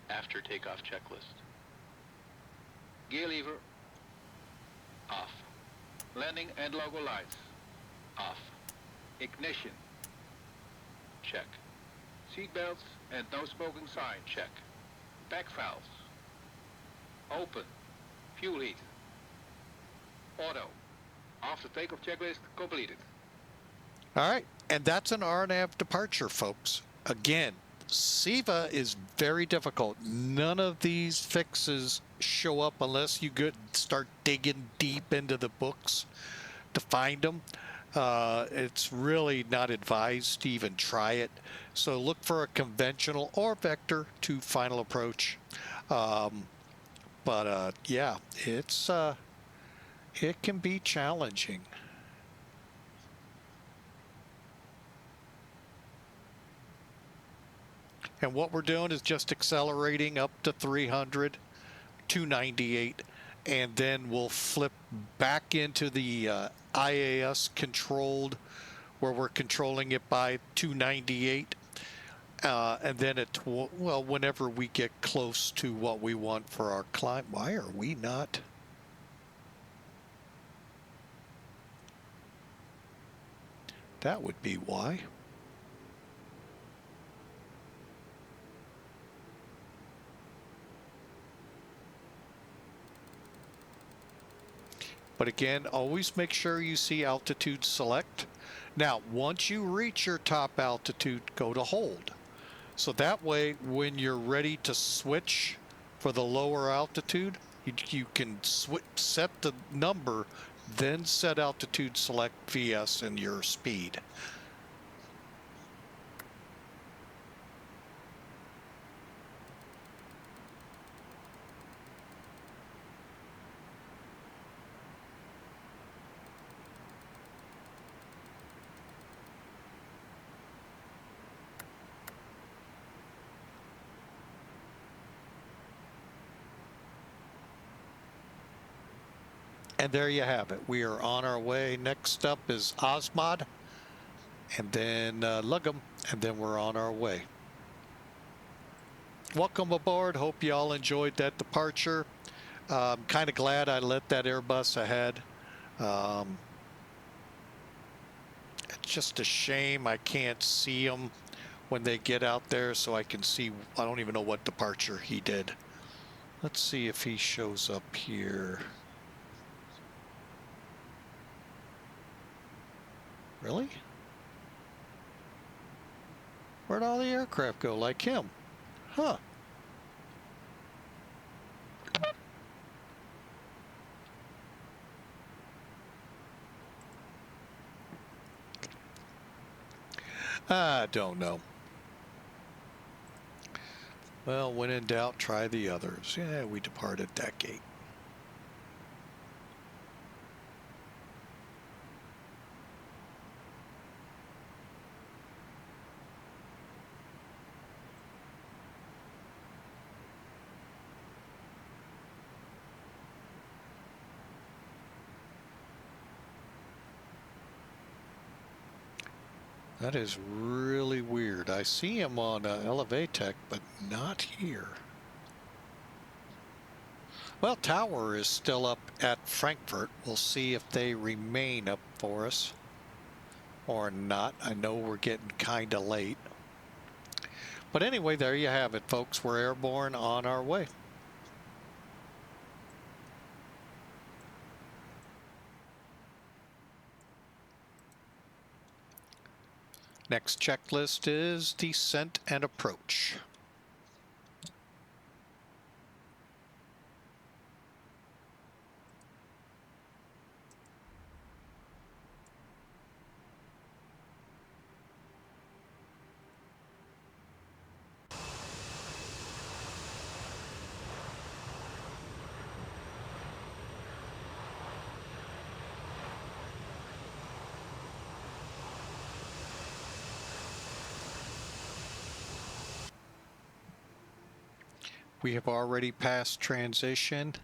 After takeoff checklist. Gear lever. Off. Landing and logo lights. Off. Ignition. Check. Seat belts and no smoking sign. Check. Back valves. Open. Fuel heat. Auto. After takeoff checklist completed. All right, and that's an RNAV departure, folks. Again, SEVA is very difficult. None of these fixes show up unless you start digging deep into the books to find them. It's really not advised to even try it. So look for a conventional or vector to final approach. Yeah, it can be challenging. And what we're doing is just accelerating up to 300, 298, and then we'll flip back into the IAS controlled, where we're controlling it by 298. And then whenever we get close to what we want for our climb. Why are we not? That would be why. But again, always make sure you see altitude select. Now, once you reach your top altitude, go to hold. So that way, when you're ready to switch for the lower altitude, you can set the number, then set altitude select VS and your speed. And there you have it. We are on our way. Next up is Osmod, and then Lugum, and then we're on our way. Welcome aboard. Hope you all enjoyed that departure. I'm kind of glad I let that Airbus ahead. It's just a shame I can't see them when they get out there, so I can see. I don't even know what departure he did. Let's see if he shows up here. Really? Where'd all the aircraft go like him? Huh. I don't know. Well, when in doubt, try the others. Yeah, we departed that gate. That is really weird. I see him on Elevatech, but not here. Well, Tower is still up at Frankfurt. We'll see if they remain up for us or not. I know we're getting kind of late. But anyway, there you have it, folks. We're airborne on our way. Next checklist is descent and approach. We have already passed transition.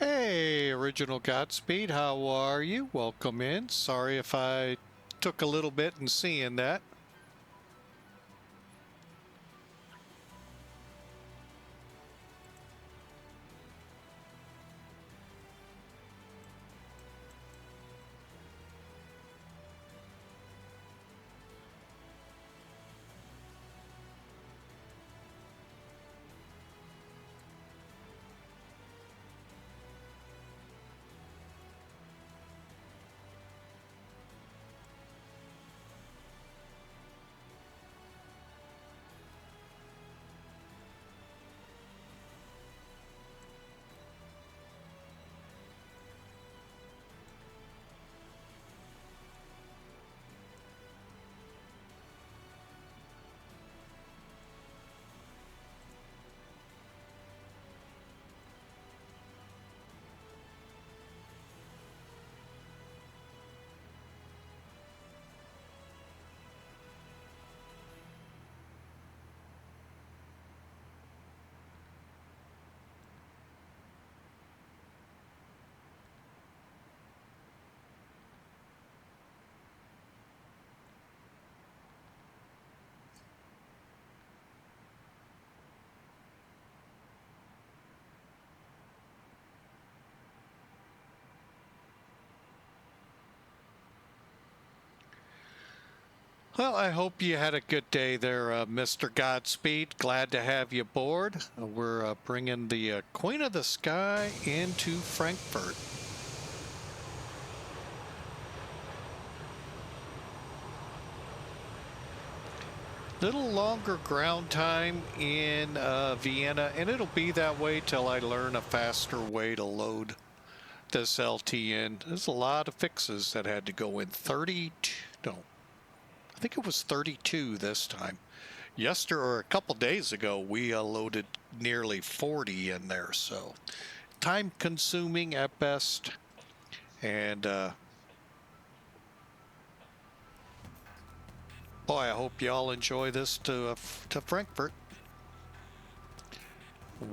Hey, Original Godspeed, how are you? Welcome in. Sorry if I took a little bit in seeing that. Well, I hope you had a good day there, Mr. Godspeed. Glad to have you aboard. We're bringing the Queen of the Sky into Frankfurt. Little longer ground time in Vienna, and it'll be that way till I learn a faster way to load this LTN. There's a lot of fixes that had to go in. 32, no, I think it was 32 this time. Yesterday, or a couple days ago, we loaded nearly 40 in there, so time consuming at best. And boy, I hope y'all enjoy this to Frankfurt.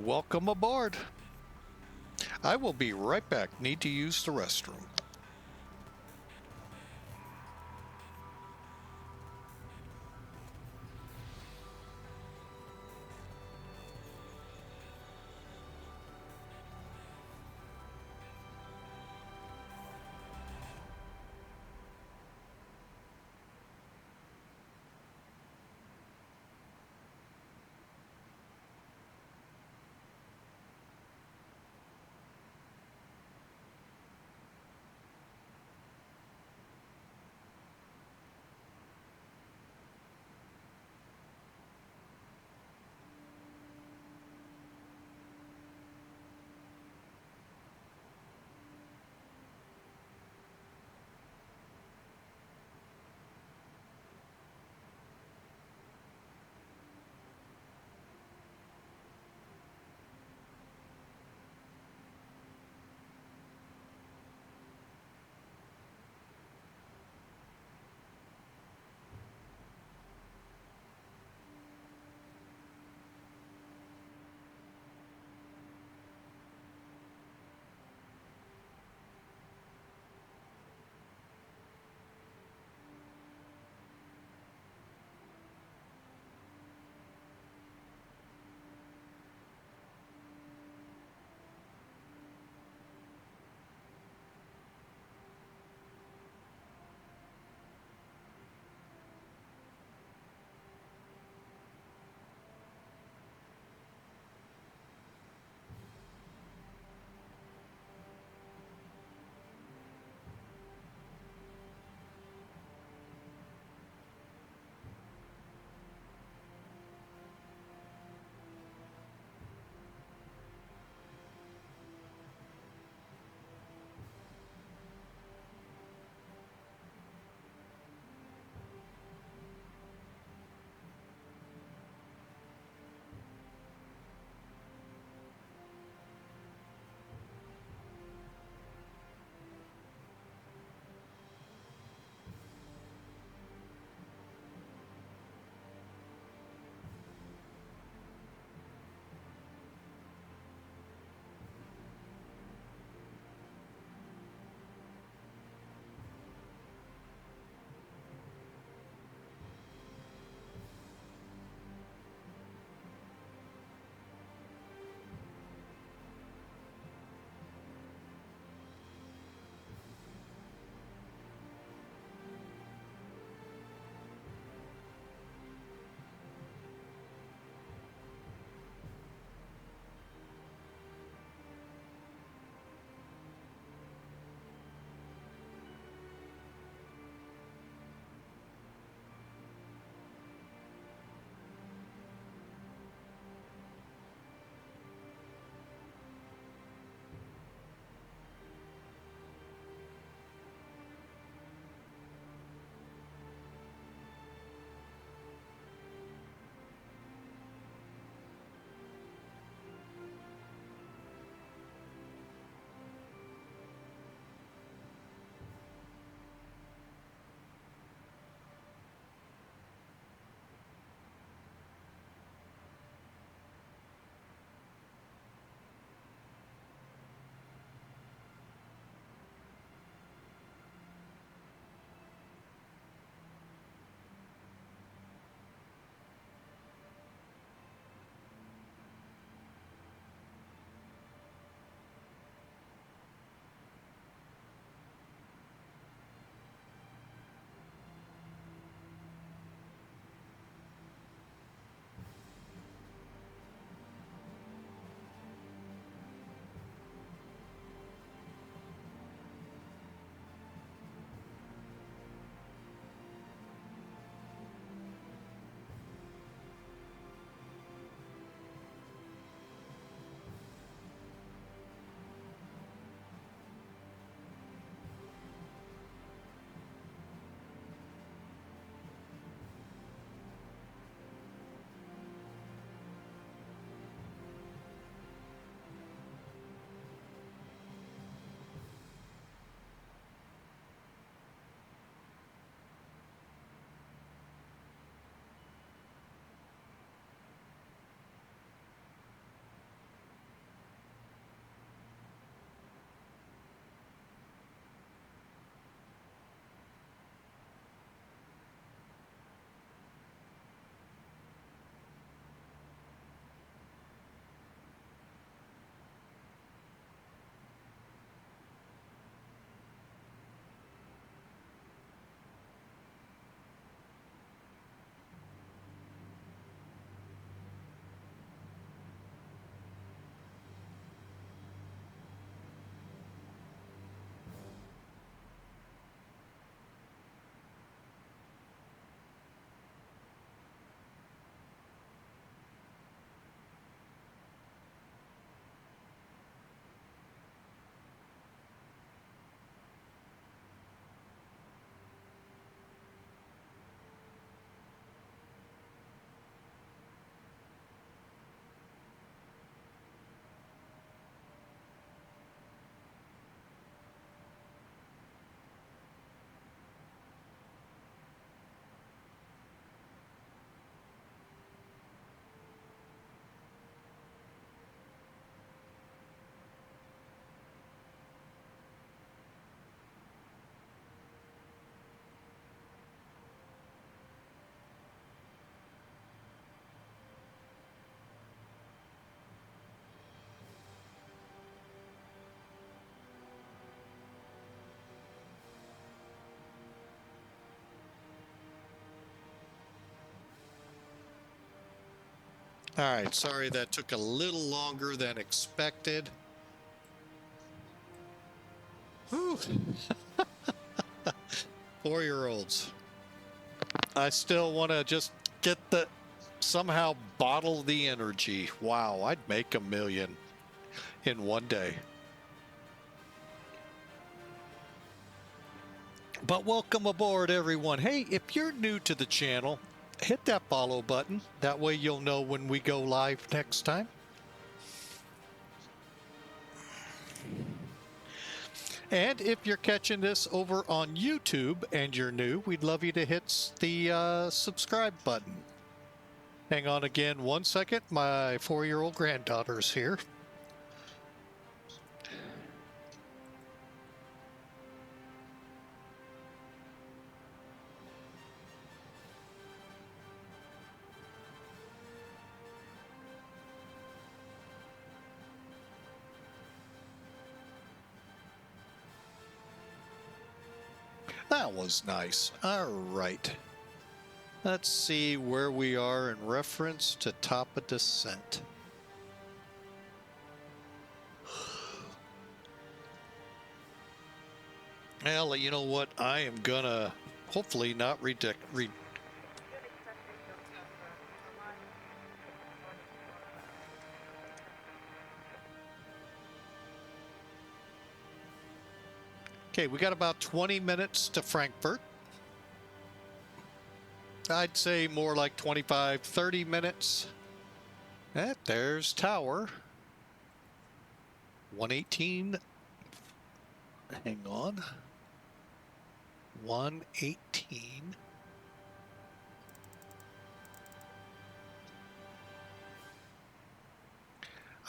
Welcome aboard. I will be right back. Need to use the restroom. All right, sorry that took a little longer than expected. Whew. 4-year-olds. I still want to just get somehow bottle the energy. Wow, I'd make $1 million in one day. But welcome aboard, everyone. Hey, if you're new to the channel, hit that follow button. That way you'll know when we go live next time. And if you're catching this over on YouTube and you're new, we'd love you to hit the subscribe button. Hang on again 1 second. My 4-year-old granddaughter's here. That was nice. All right. Let's see where we are in reference to top of descent. Well, you know what? I am gonna hopefully not Okay, we got about 20 minutes to Frankfurt. I'd say more like 25, 30 minutes. There's tower. 118. Hang on. 118.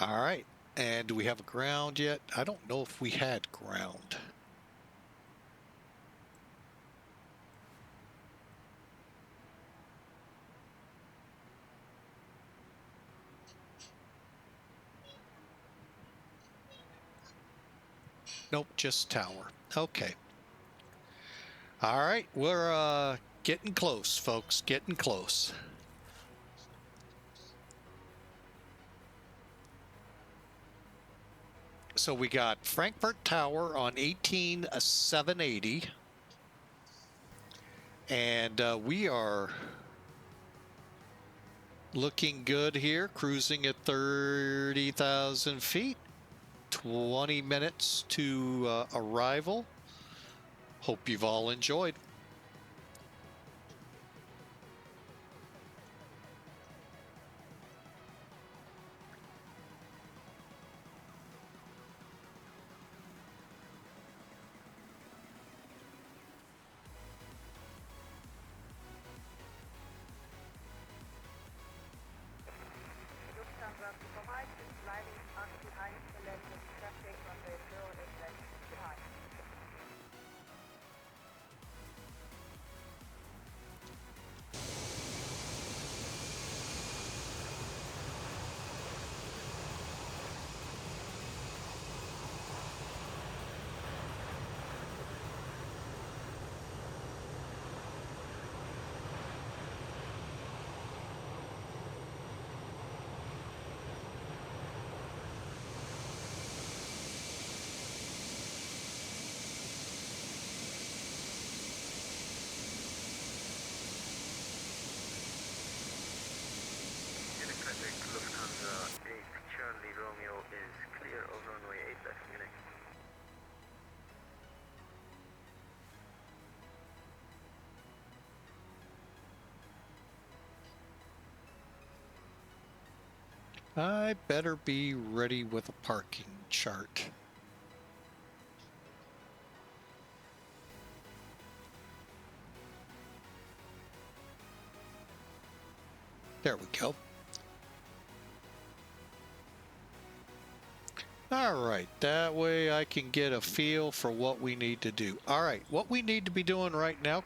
All right. And do we have a ground yet? I don't know if we had ground. Nope, just tower. Okay. All right, we're getting close, folks. Getting close. So we got Frankfurt Tower on 18,780. And we are looking good here, cruising at 30,000 feet. 20 minutes to arrival. Hope you've all enjoyed. I better be ready with a parking chart. There we go. All right, that way I can get a feel for what we need to do. All right, what we need to be doing right now,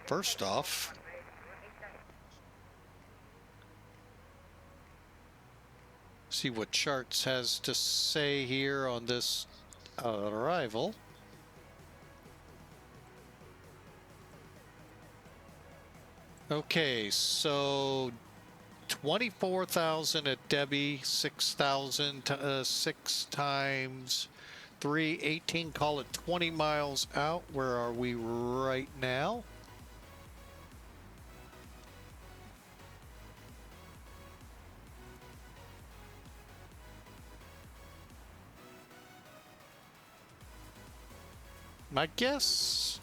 first off, see what charts has to say here on this arrival. Okay, so 24,000 at Debbie, 6,000, 6 times 3, 18, call it 20 miles out. Where are we right now? My guess?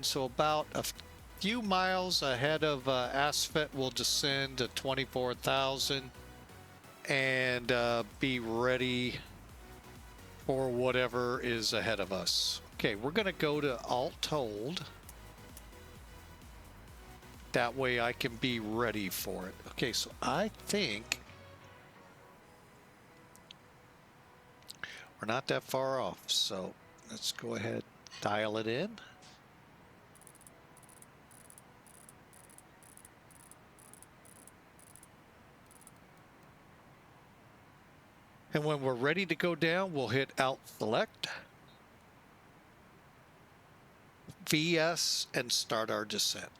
So about a few miles ahead of Asfet, we'll descend to 24,000 and be ready for whatever is ahead of us. Okay, we're going to go to Alt Hold. That way I can be ready for it. Okay, so I think we're not that far off. So let's go ahead, dial it in. And when we're ready to go down, we'll hit Alt Select, VS, and start our descent.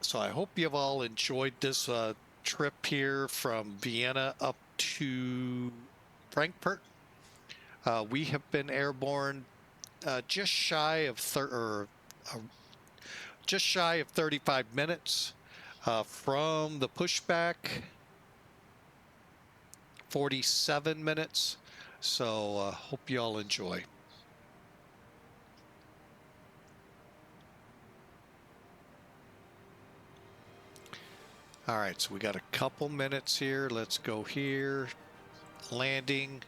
So I hope you've all enjoyed this trip here from Vienna up to Frankfurt. We have been airborne just shy of 35 minutes from the pushback. 47 minutes. So hope you all enjoy. All right, so we got a couple minutes here. Let's go here. Landing.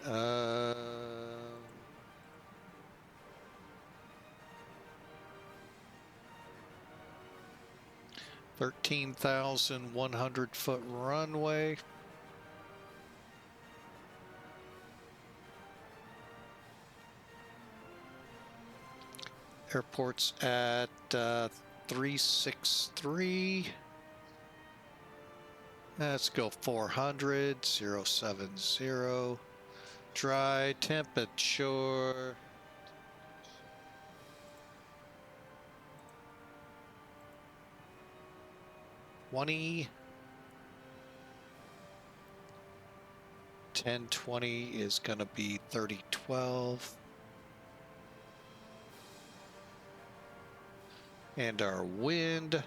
13,100 foot runway. Airport's at 363. Let's go 400, 070. Dry temperature. $20. 1020 is going to be 3012. And our wind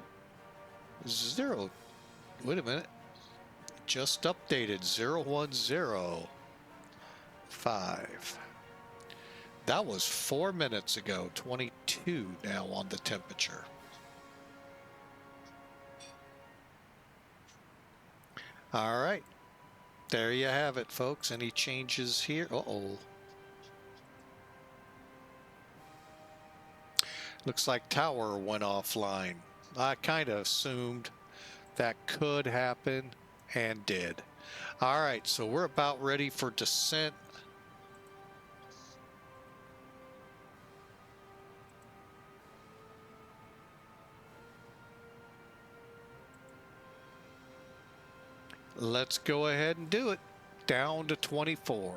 is 0. Wait a minute. Just updated 0105. That was 4 minutes ago. 22 now on the temperature. All right. There you have it, folks. Any changes here? Uh-oh. Looks like tower went offline. I kind of assumed that could happen and did. All right, so we're about ready for descent. Let's go ahead and do it. Down to 24.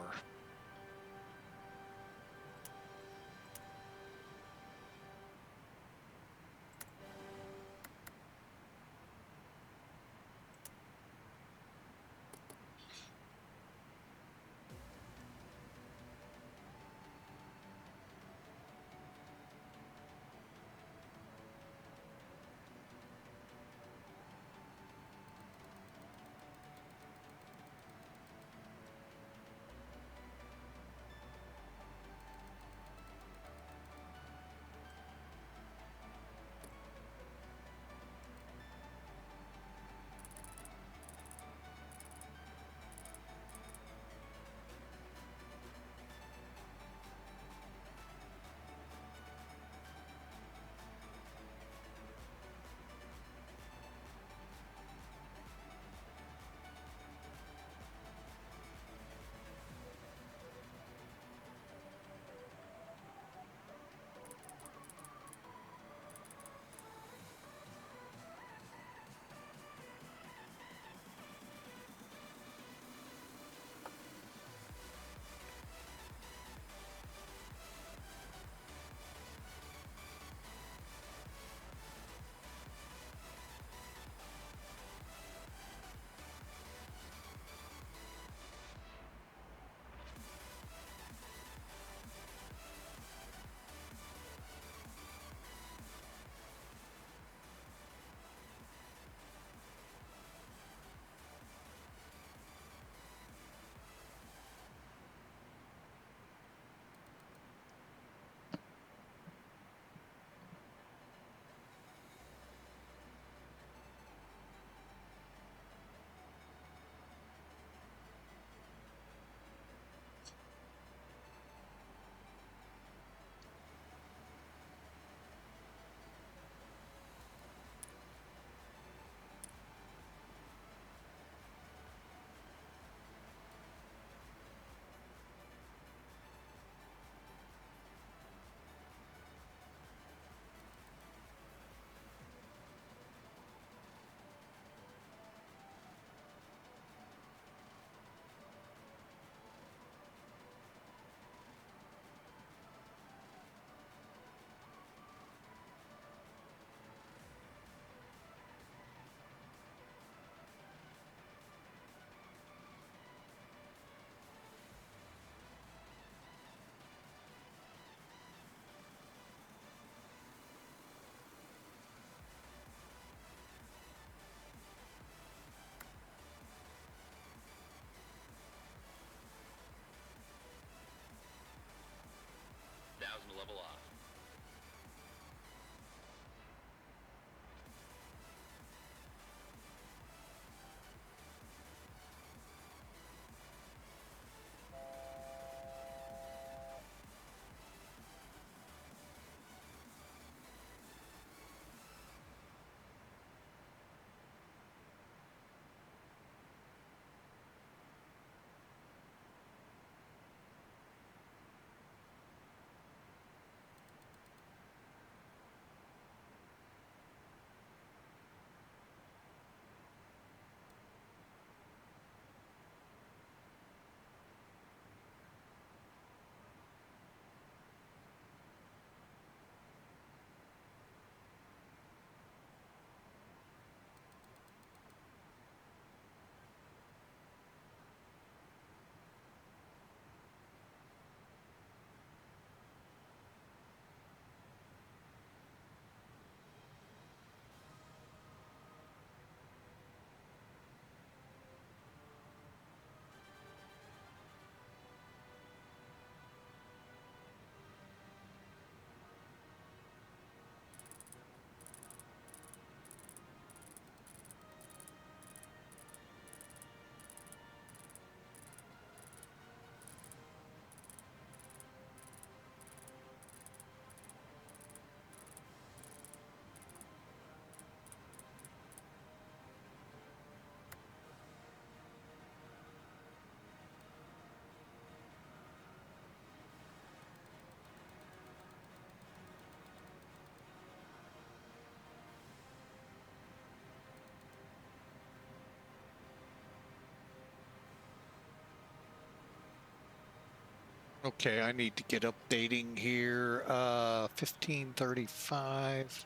Okay, I need to get updating here. 1535.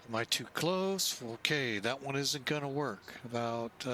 Am I too close? Okay, that one isn't going to work. About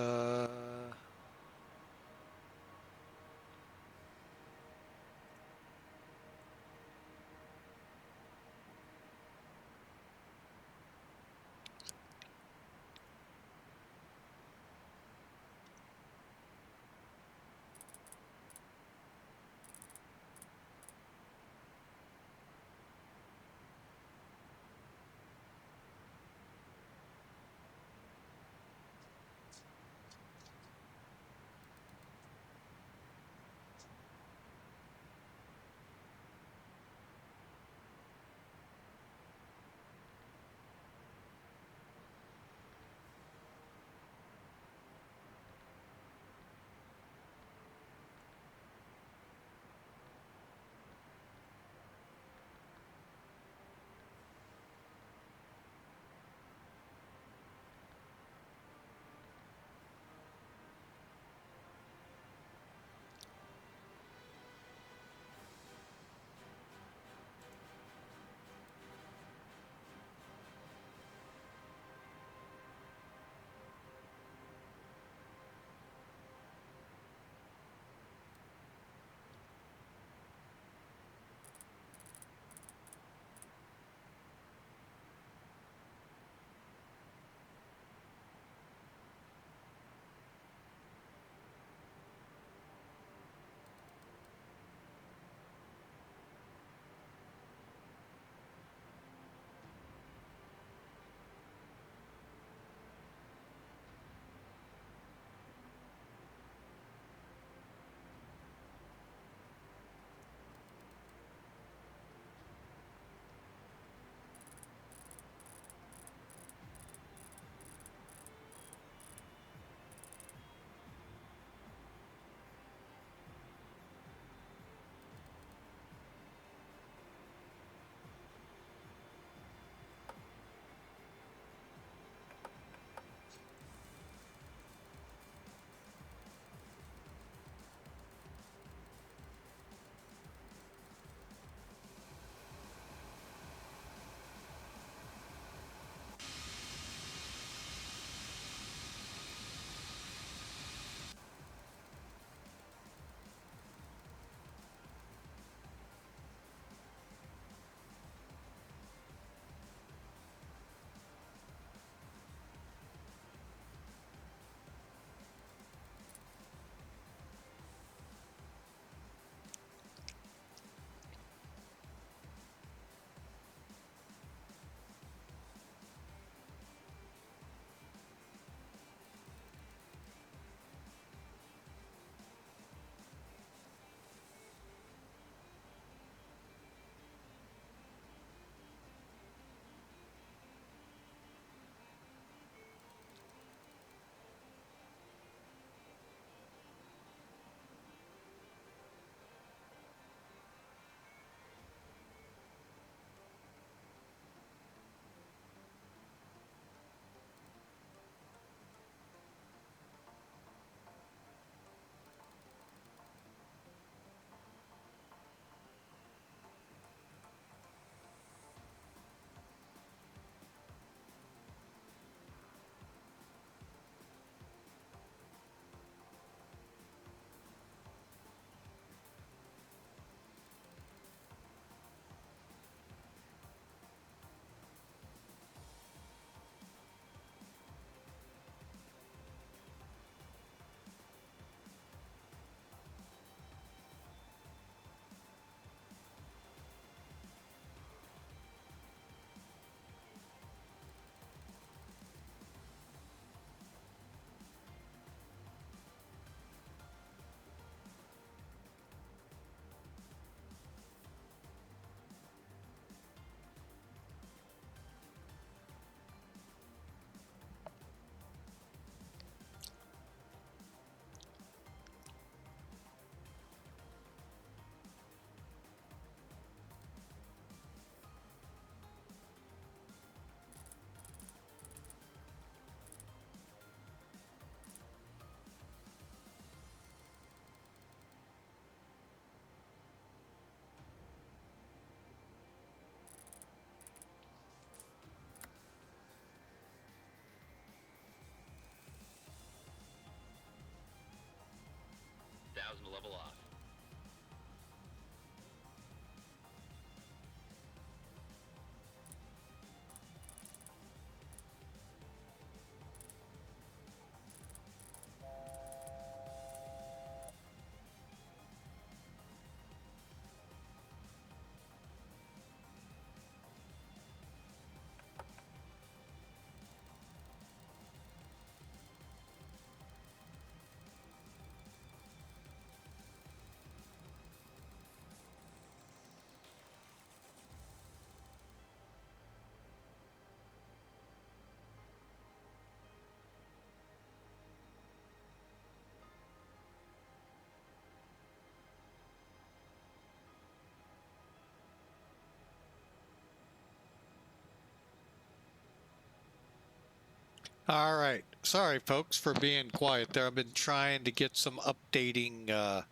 All right. Sorry, folks, for being quiet there. I've been trying to get some updating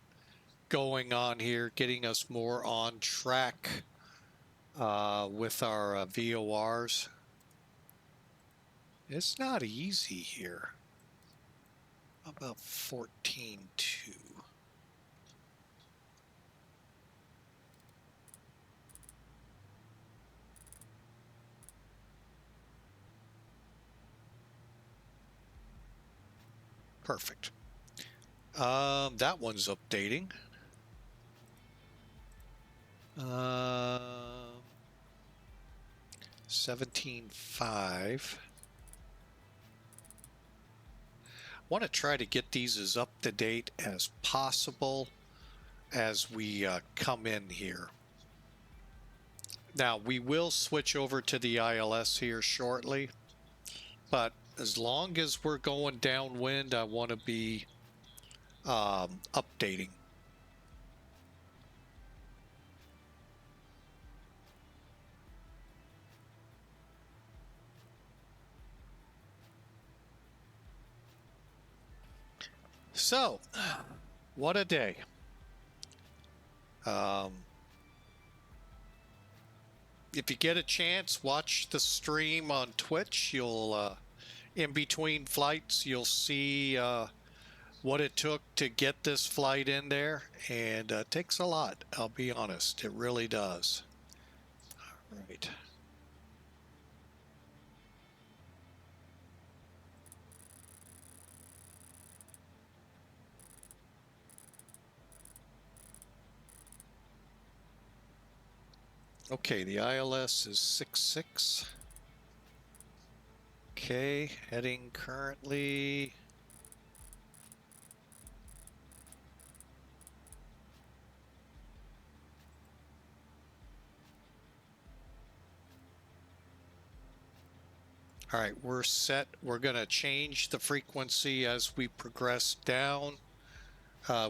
going on here, getting us more on track with our VORs. It's not easy here. How about 14.2? Perfect. That one's updating. 17.5. Want to try to get these as up to date as possible as we come in here. Now we will switch over to the ILS here shortly, but as long as we're going downwind, I want to be updating. So, what a day. If you get a chance, watch the stream on Twitch. You'll, in between flights, you'll see what it took to get this flight in there. And it takes a lot, I'll be honest. It really does. All right. Okay, the ILS is 66. Okay, heading currently. All right, we're set. We're going to change the frequency as we progress down.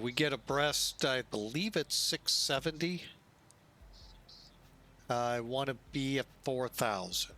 We get abreast, I believe it's 670. I want to be at 4,000.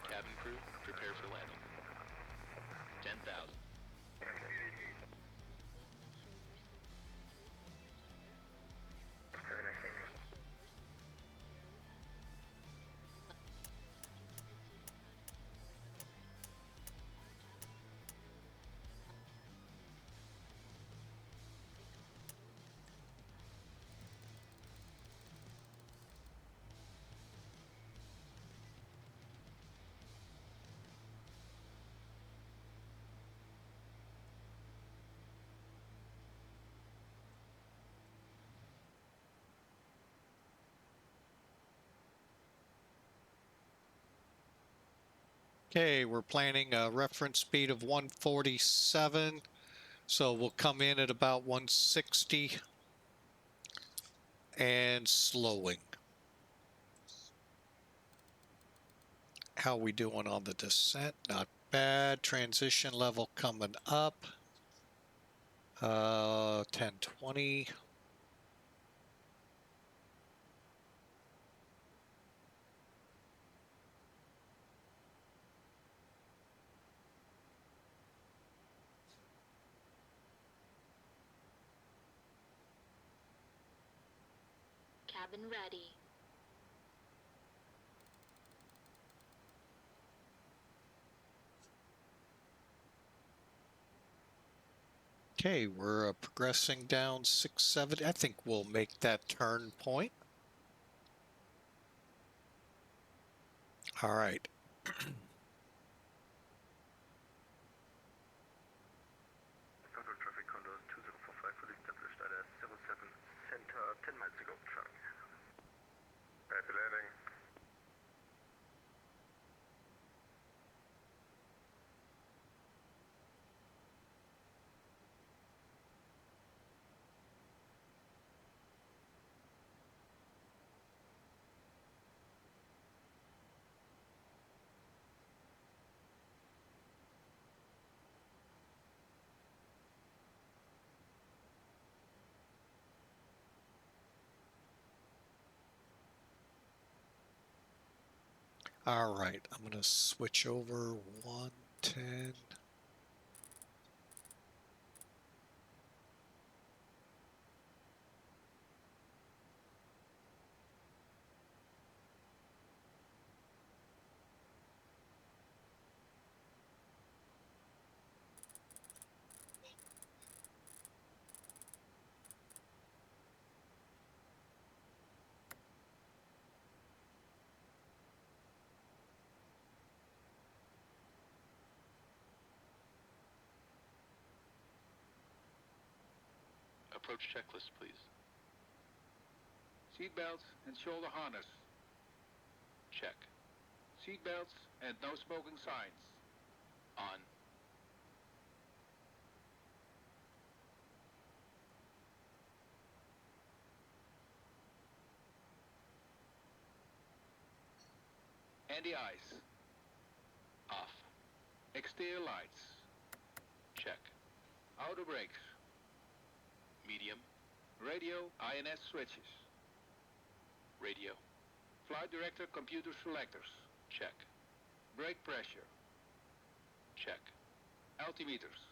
Cabin crew, prepare for landing. 10,000. Okay, we're planning a reference speed of 147. So we'll come in at about 160 and slowing. How we doing on the descent? Not bad. Transition level coming up. 1020. Cabin ready. Okay, we're progressing down 670. I think we'll make that turn point. All right. Total traffic control 2045 for the established at 07 center, 10 miles ago. Traffic. Happy landing. All right, I'm going to switch over 110. Approach checklist, please. Seatbelts and shoulder harness. Check. Seatbelts and no smoking signs. On. Anti-ice. Off. Exterior lights. Check. Outer brakes. Medium. Radio INS switches. Radio. Flight director computer selectors. Check. Brake pressure. Check. Altimeters.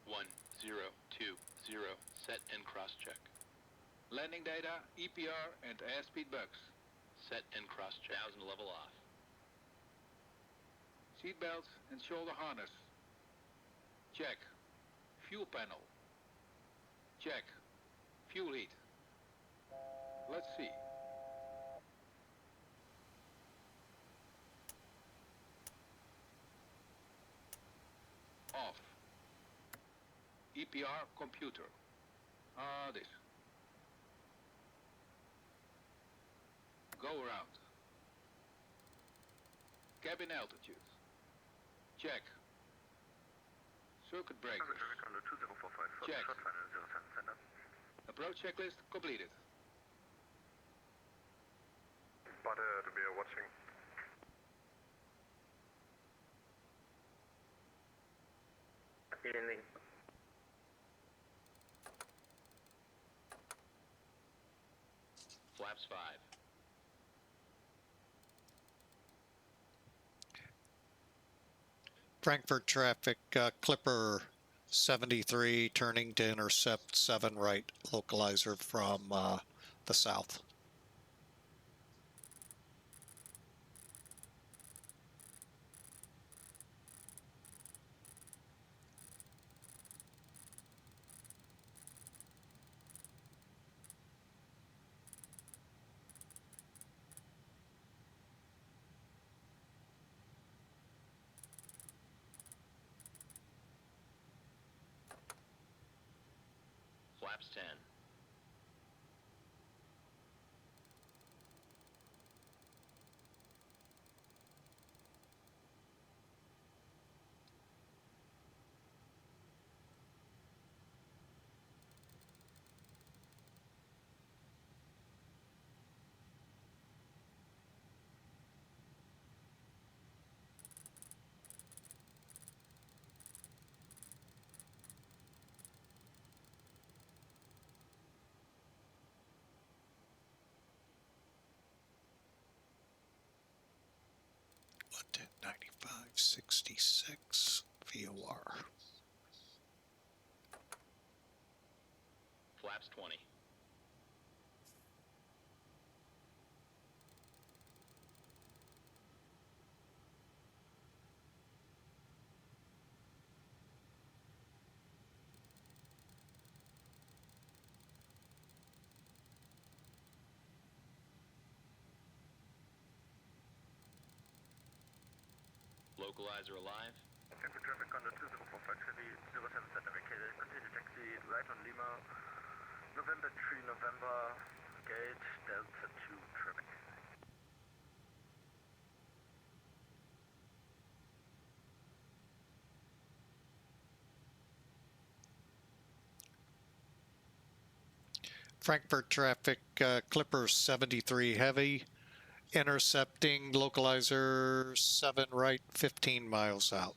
1, 0, 2, 0. Set and cross-check. Landing data, EPR and airspeed bugs. Set and cross-check. 1000 level off. Seatbelts and shoulder harness. Check. Fuel panel. Check. Fuel heat. Let's see. Off. EPR computer. This. Go around. Cabin altitude. Check. Circuit breakers. Traffic control 2045 for Check. short final 07 center. Approach checklist completed. But we are watching. Happy landing. Flaps 5. Frankfurt traffic, Clipper 73 turning to intercept 7 right localizer from the south. Flaps 10. London 9566 VOR. Flaps 20. Localizer alive. Frankfurt traffic condor 2045 heavy 07 center vacated. Continue taxi right on Lima. November 3 November. Gate Delta 2 traffic. Frankfurt traffic, Clipper 73 heavy, intercepting localizer 7 right, 15 miles out.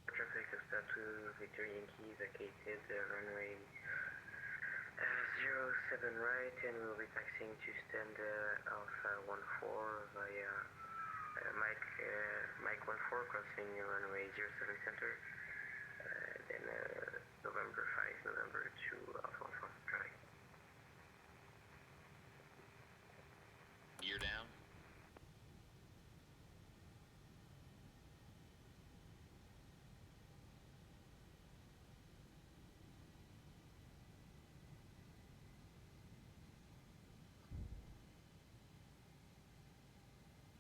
Traffic is start to Victory Yankee, vacated runway 07 right, and we'll be taxiing to stand Alpha 14 via Mike 14 crossing runway 07 center, then November 5, November 2 Alpha 14 traffic. Gear down.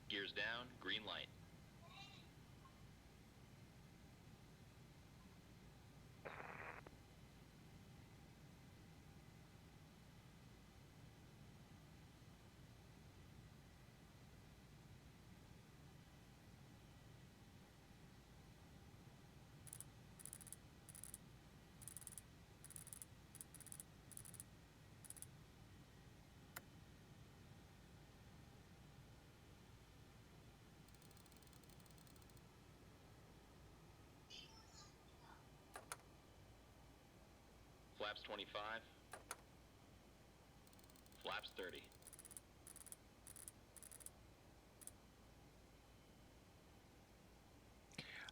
Gears down, green light. Flaps 25. Flaps 30.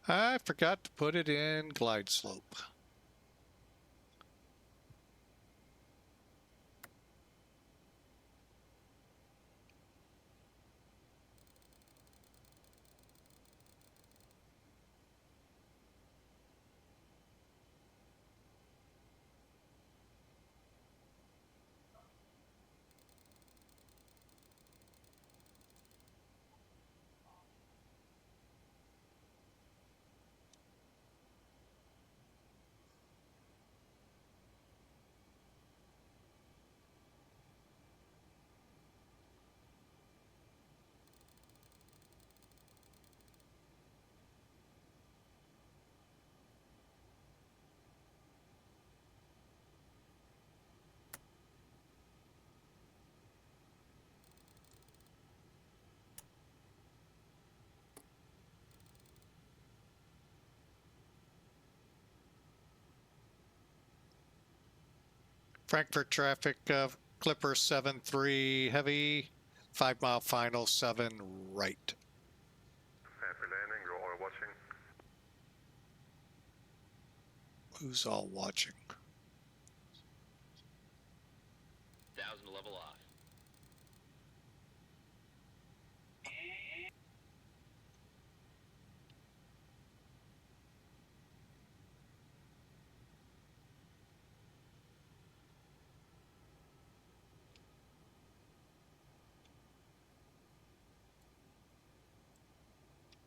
I forgot to put it in glide slope. Frankfurt traffic, Clipper 7-3 heavy, 5 mile final 7 right. Happy landing, you're all watching. Who's all watching? 1000 level off.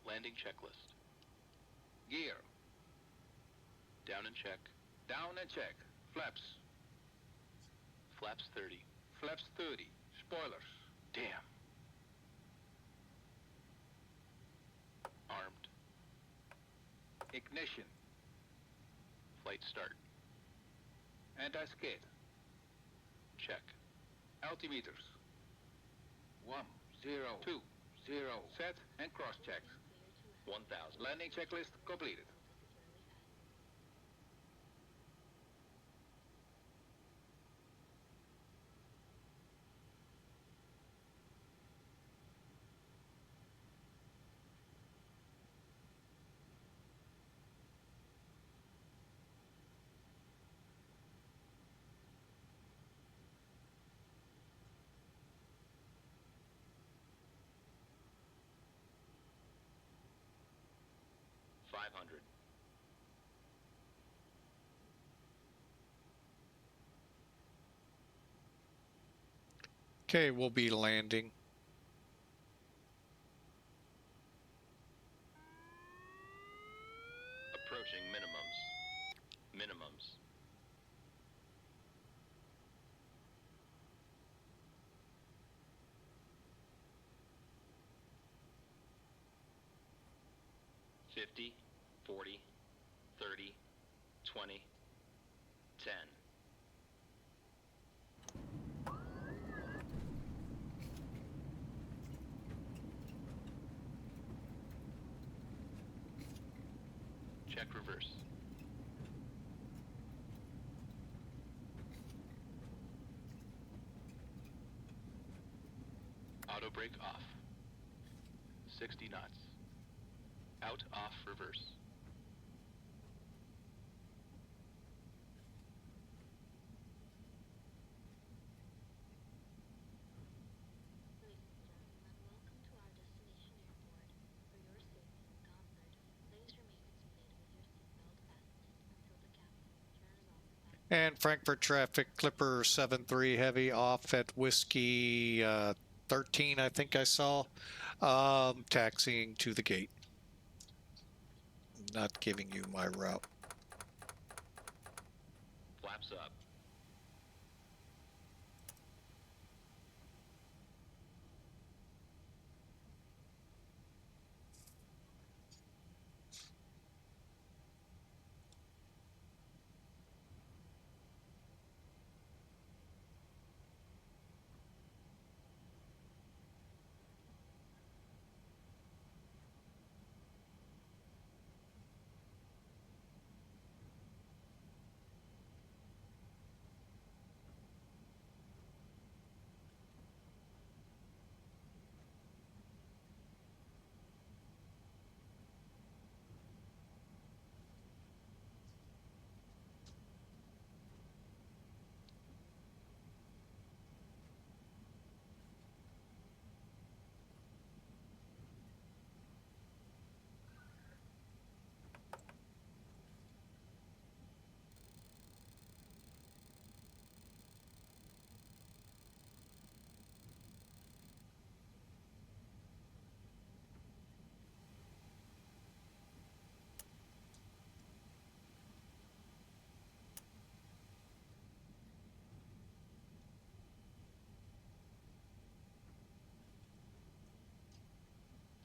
Landing checklist. Gear. Down and check. Down and check. Flaps. Flaps 30. Flaps 30. Spoilers. Damn. Armed. Ignition. Flight start. Anti-skid. Check. Altimeters. 1, 0, 2, 0. Set and cross-check. 1000. Landing checklist completed. Okay, we'll be landing. Approaching minimums. Minimums. $50, $40, $30, $20, $10. Check reverse. Auto brake off. 60 knots. Out, off, reverse. Ladies and gentlemen, welcome to our destination airport. For your safety and comfort, please remain seated with your seatbelt fastened until the captain turns off the fasten. And Frankfurt traffic, Clipper 73 heavy off at Whiskey 13, I think I saw. Taxiing to the gate. Not giving you my route. Flaps up.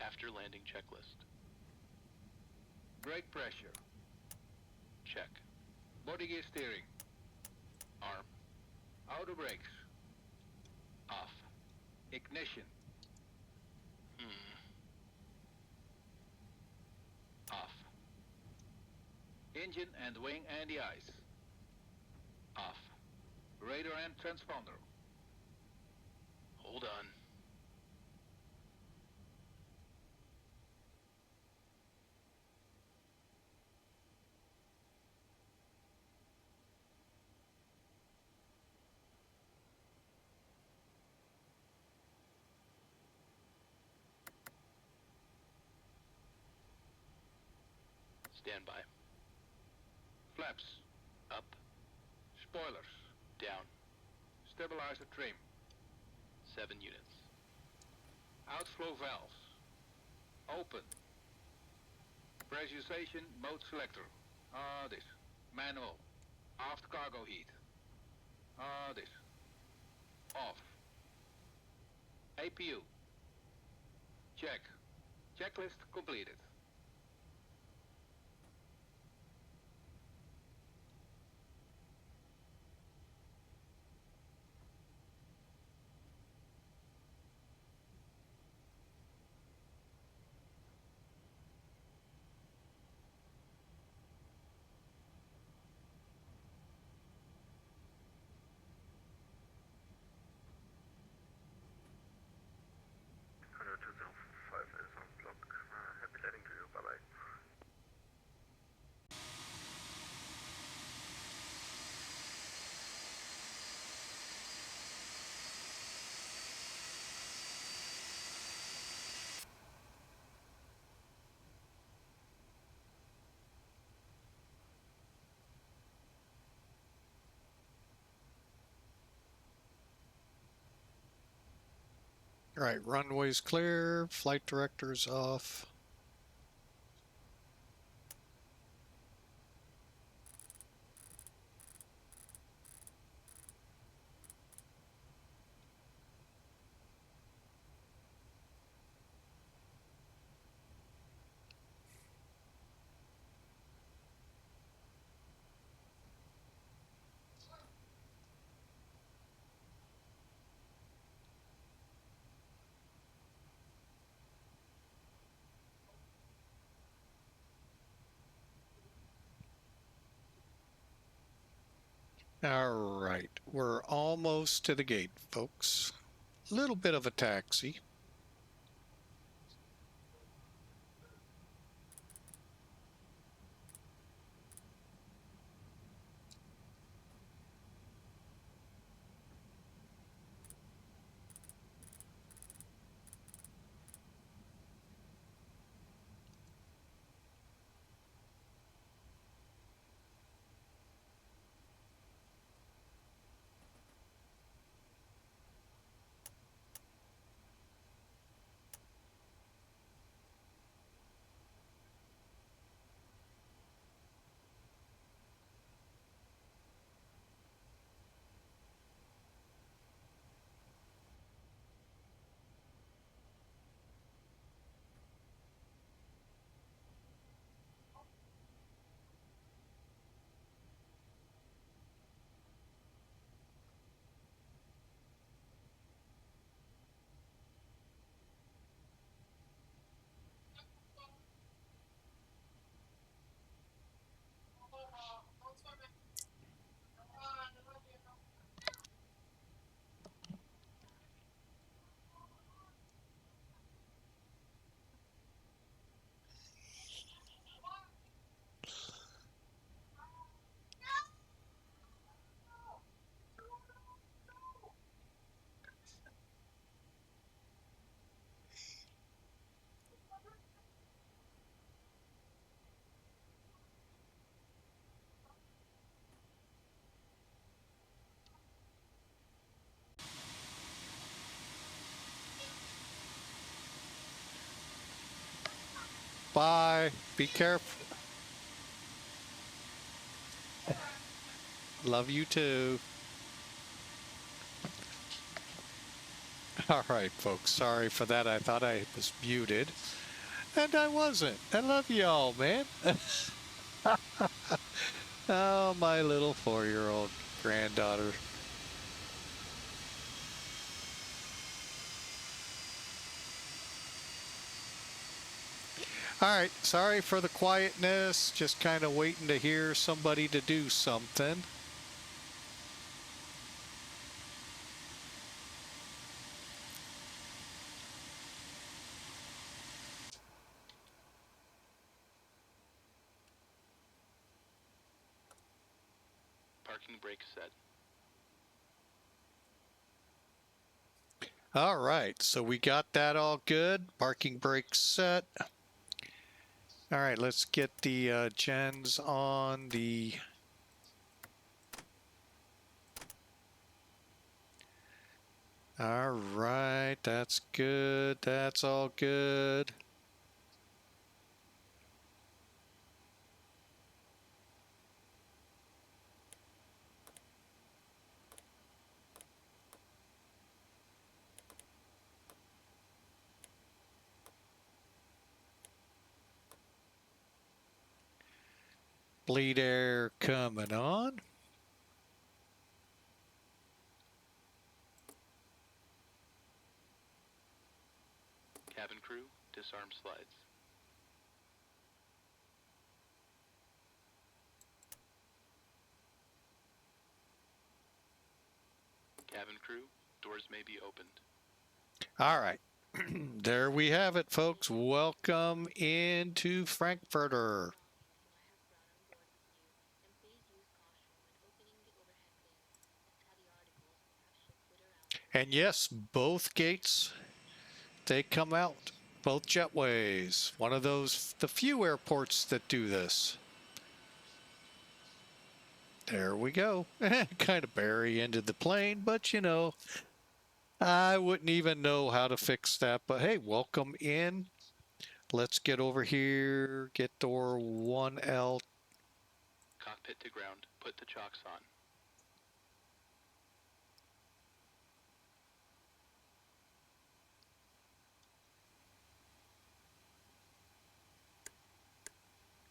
After landing checklist. Brake pressure. Check. Body gear steering. Arm. Auto brakes. Off. Ignition. Off. Engine and wing anti-ice. Off. Radar and transponder. Hold on. Stand by. Flaps. Up. Spoilers. Down. Stabilizer trim. 7 units. Outflow valves. Open. Pressurization mode selector. This. Manual. Aft cargo heat. This. Off. APU. Check. Checklist completed. Hello 205 is on block. Happy landing to All right, runway's clear, flight director's off. All right, we're almost to the gate, folks. A little bit of a taxi. Bye. Be careful. Love you too. All right, folks. Sorry for that. I thought I was muted. And I wasn't. I love y'all, man. Oh, my little 4-year-old granddaughter. All right. Sorry for the quietness. Just kind of waiting to hear somebody to do something. Parking brake set. All right. So we got that all good. Parking brake set. All right. Let's get the gens on the... All right, that's good. That's all good. Bleed air coming on. Cabin crew, disarm slides. Cabin crew, doors may be opened. All right. There we have it, folks. Welcome into Frankfurter. And yes, both gates, they come out, both jetways. One of those, the few airports that do this. There we go. Kind of bury into the plane, but you know, I wouldn't even know how to fix that, but hey, welcome in. Let's get over here, get door 1L. Cockpit to ground. Put the chocks on.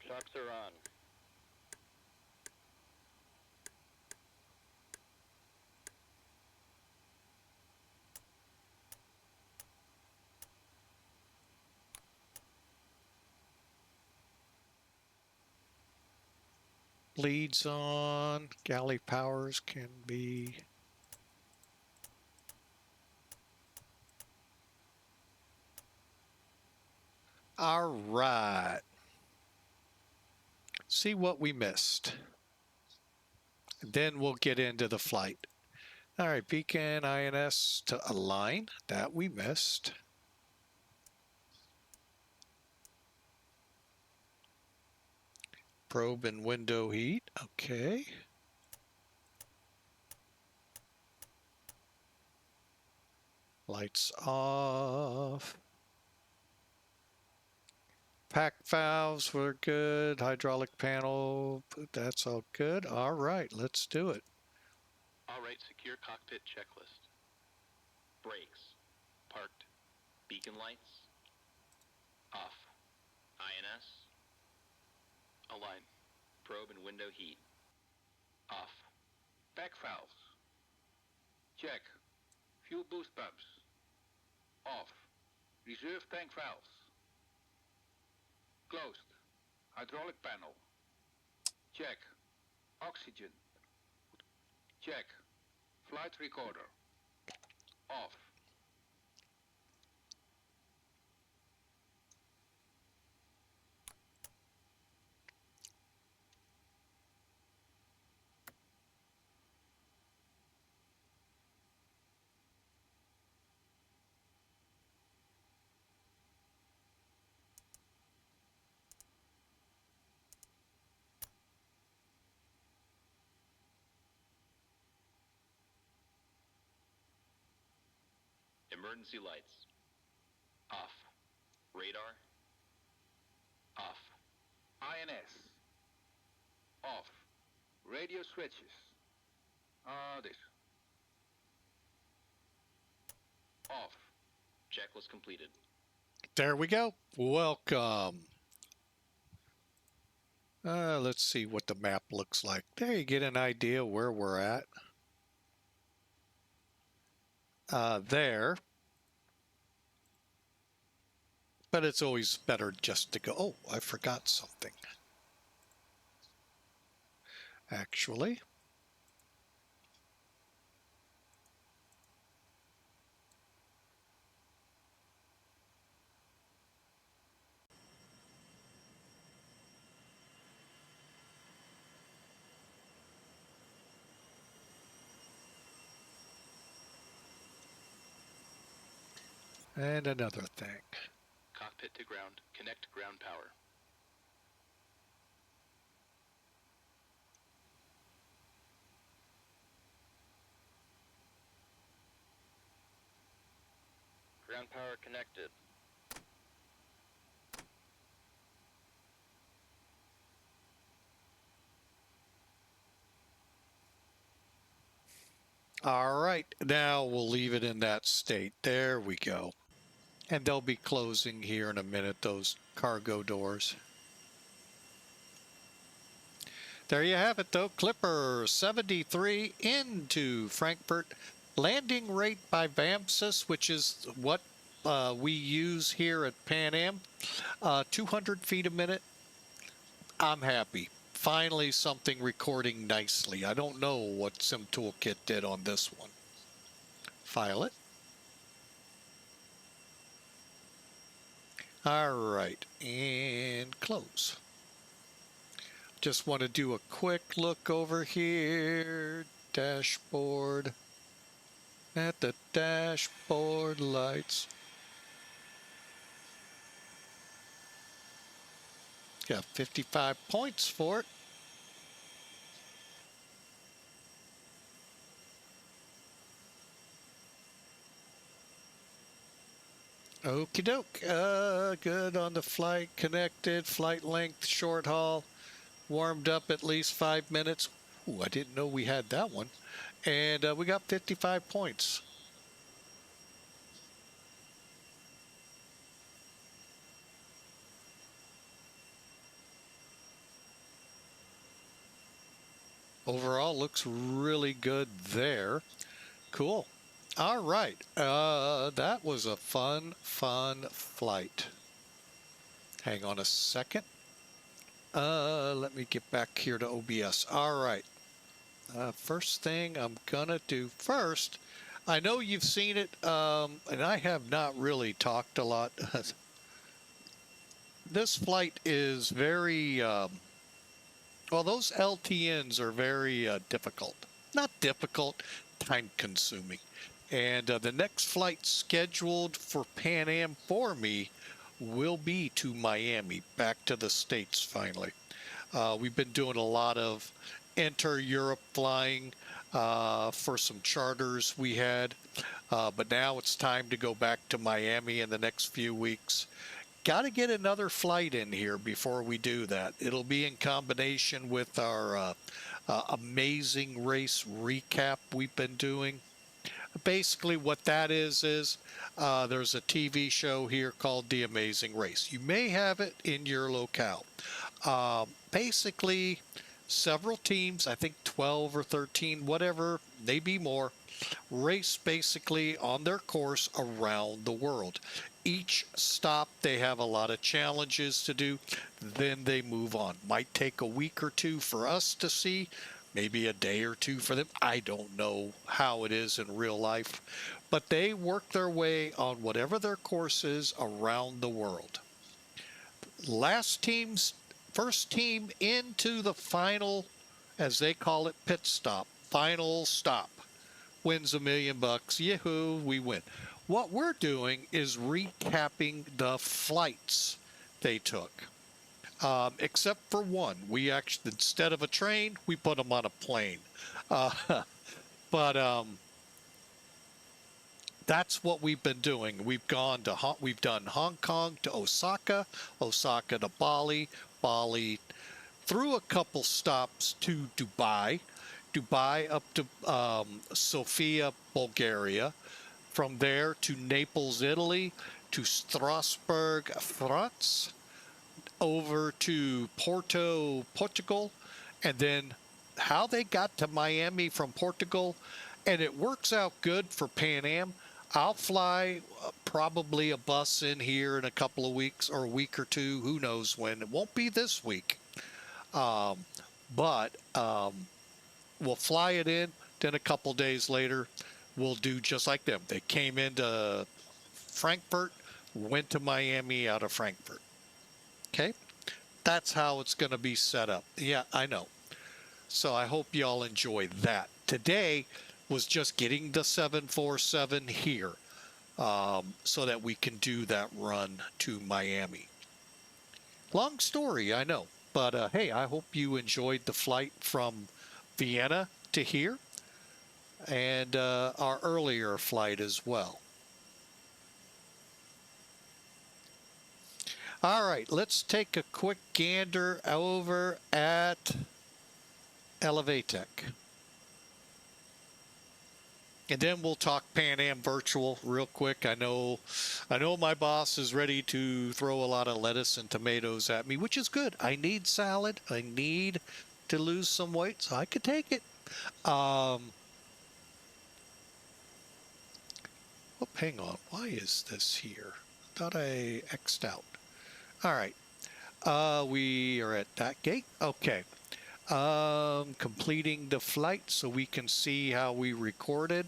Chocks are on. Leads on. Galley powers can be. All right. See what we missed. Then we'll get into the flight. All right, beacon INS to align. That we missed. Probe and window heat. Okay. Lights off. Pack valves were good. Hydraulic panel, that's all good. All right, let's do it. All right, secure cockpit checklist. Brakes. Parked. Beacon lights. Off. INS. Align. Probe and window heat. Off. Pack valves. Check. Fuel boost pumps. Off. Reserve tank valves. Closed. Hydraulic panel. Check. Oxygen. Check. Flight recorder. Off. Emergency lights. Off. Radar. Off. INS. Off. Radio switches. This. Off. Checklist completed. There we go. Welcome. Let's see what the map looks like. There you get an idea where we're at. There. But it's always better just to go, oh, I forgot something. Actually. And another thing. Cockpit to ground. Connect ground power. Ground power connected. All right, now we'll leave it in that state. There we go. And they'll be closing here in a minute, those cargo doors. There you have it, though. Clipper 73 into Frankfurt. Landing rate by VATSIM, which is what we use here at Pan Am, 200 feet a minute. I'm happy. Finally, something recording nicely. I don't know what SimToolkit did on this one. File it. All right, and close. Just want to do a quick look over here. Dashboard. At the dashboard lights. Got 55 points for it. Okie doke. Good on the flight, connected, flight length, short haul, warmed up at least 5 minutes. Ooh, I didn't know we had that one. And we got 55 points. Overall, looks really good there. Cool. All right. That was a fun flight. Hang on a second. Let me get back here to OBS. All right. First thing I'm gonna do first, I know you've seen it, and I have not really talked a lot. This flight is very, well, those LTNs are very difficult. Not difficult, time consuming. And the next flight scheduled for Pan Am for me will be to Miami, back to the States finally. We've been doing a lot of inter-Europe flying for some charters we had, but now it's time to go back to Miami in the next few weeks. Got to get another flight in here before we do that. It'll be in combination with our amazing race recap we've been doing. Basically what that is there's a TV show here called The Amazing Race. You may have it in your locale. Basically, several teams, I think 12 or 13, whatever, maybe more, race basically on their course around the world. Each stop, they have a lot of challenges to do, then they move on. Might take a week or two for us to see, maybe a day or two for them. I don't know how it is in real life, but they work their way on whatever their course is around the world. First team into the final, as they call it, pit stop, final stop, wins $1 million. Yahoo, we win. What we're doing is recapping the flights they took. Except for one. We actually, instead of a train, we put them on a plane. But that's what we've been doing. We've done Hong Kong to Osaka, Osaka to Bali, Bali through a couple stops to Dubai, Dubai up to Sofia, Bulgaria, from there to Naples, Italy, to Strasbourg, France, over to Porto, Portugal, and then how they got to Miami from Portugal. And it works out good for Pan Am. I'll fly probably a bus in here in a couple of weeks or a week or two. Who knows when? It won't be this week. But we'll fly it in. Then a couple days later, we'll do just like them. They came into Frankfurt, went to Miami out of Frankfurt. Okay? That's how it's going to be set up. Yeah, I know. So I hope y'all enjoy that. Today was just getting the 747 here so that we can do that run to Miami. Long story, I know. But hey, I hope you enjoyed the flight from Vienna to here and our earlier flight as well. All right, let's take a quick gander over at Elevatec. And then we'll talk Pan Am Virtual real quick. I know my boss is ready to throw a lot of lettuce and tomatoes at me, which is good. I need salad. I need to lose some weight, so I could take it. Oh, hang on. Why is this here? I thought I X'd out. All right. We are at that gate. Okay. Completing the flight so we can see how we recorded.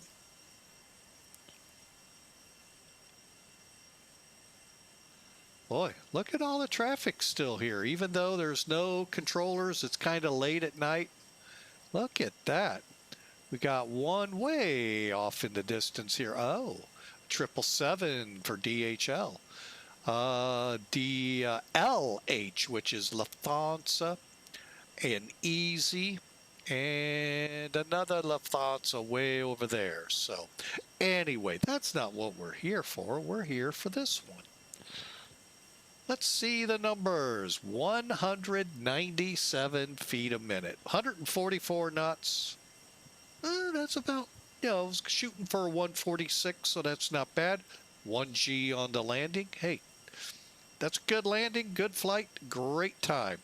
Boy, look at all the traffic still here. Even though there's no controllers, it's kind of late at night. Look at that. We got one way off in the distance here. Oh, 777 for DHL. DLH, which is Lufthansa, and Easy, And another Lufthansa way over there. So anyway, that's not what we're here for. We're here for this one. Let's see the numbers. 197 feet a minute. 144 knots. That's about, I was shooting for a 146, so that's not bad. 1G on the landing. Hey, that's a good landing, good flight, great time.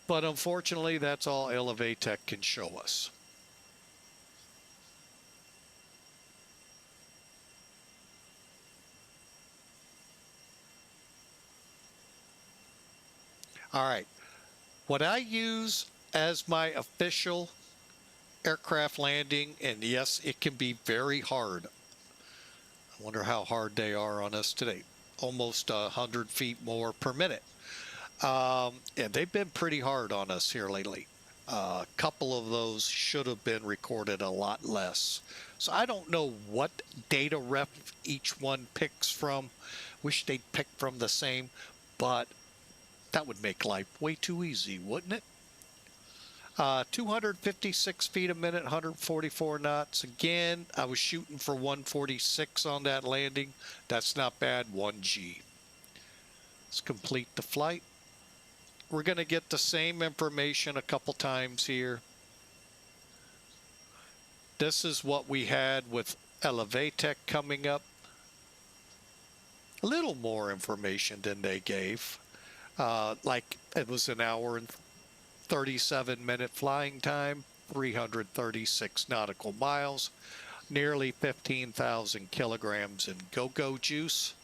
But unfortunately, that's all Elevatech can show us. All right. What I use as my official aircraft landing, and yes, it can be very hard. I wonder how hard they are on us today. Almost 100 feet more per minute. And they've been pretty hard on us here lately. A couple of those should have been recorded a lot less. So I don't know what data ref each one picks from. Wish they'd pick from the same, but that would make life way too easy, wouldn't it? 256 feet a minute, 144 knots. Again, I was shooting for 146 on that landing. That's not bad, 1G. Let's complete the flight. We're going to get the same information a couple times here. This is what we had with Elevatech coming up. A little more information than they gave. Like it was an hour and 37-minute flying time, 336 nautical miles, nearly 15,000 kilograms in go-go juice.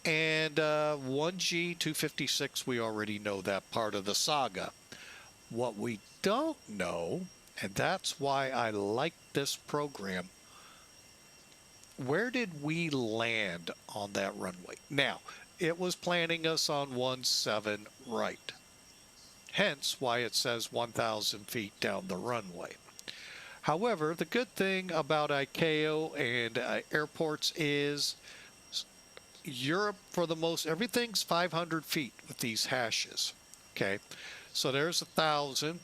And 1G 256, we already know that part of the saga. What we don't know, and that's why I like this program, where did we land on that runway? Now, it was planning us on 17 right. Hence why it says 1,000 feet down the runway. However, the good thing about ICAO and airports is Europe, for the most, everything's 500 feet with these hashes. Okay, so there's 1,000.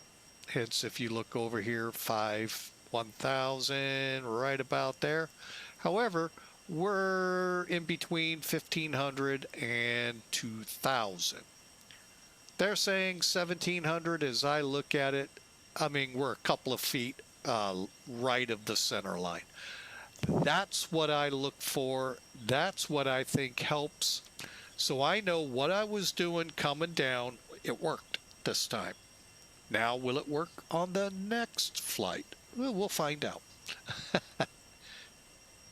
Hence, if you look over here, 1,000, right about there. However, we're in between 1,500 and 2,000. They're saying 1,700. As I look at it, I mean, we're a couple of feet right of the center line. That's what I look for. That's what I think helps. So I know what I was doing coming down. It worked this time. Now, will it work on the next flight? Well, we'll find out.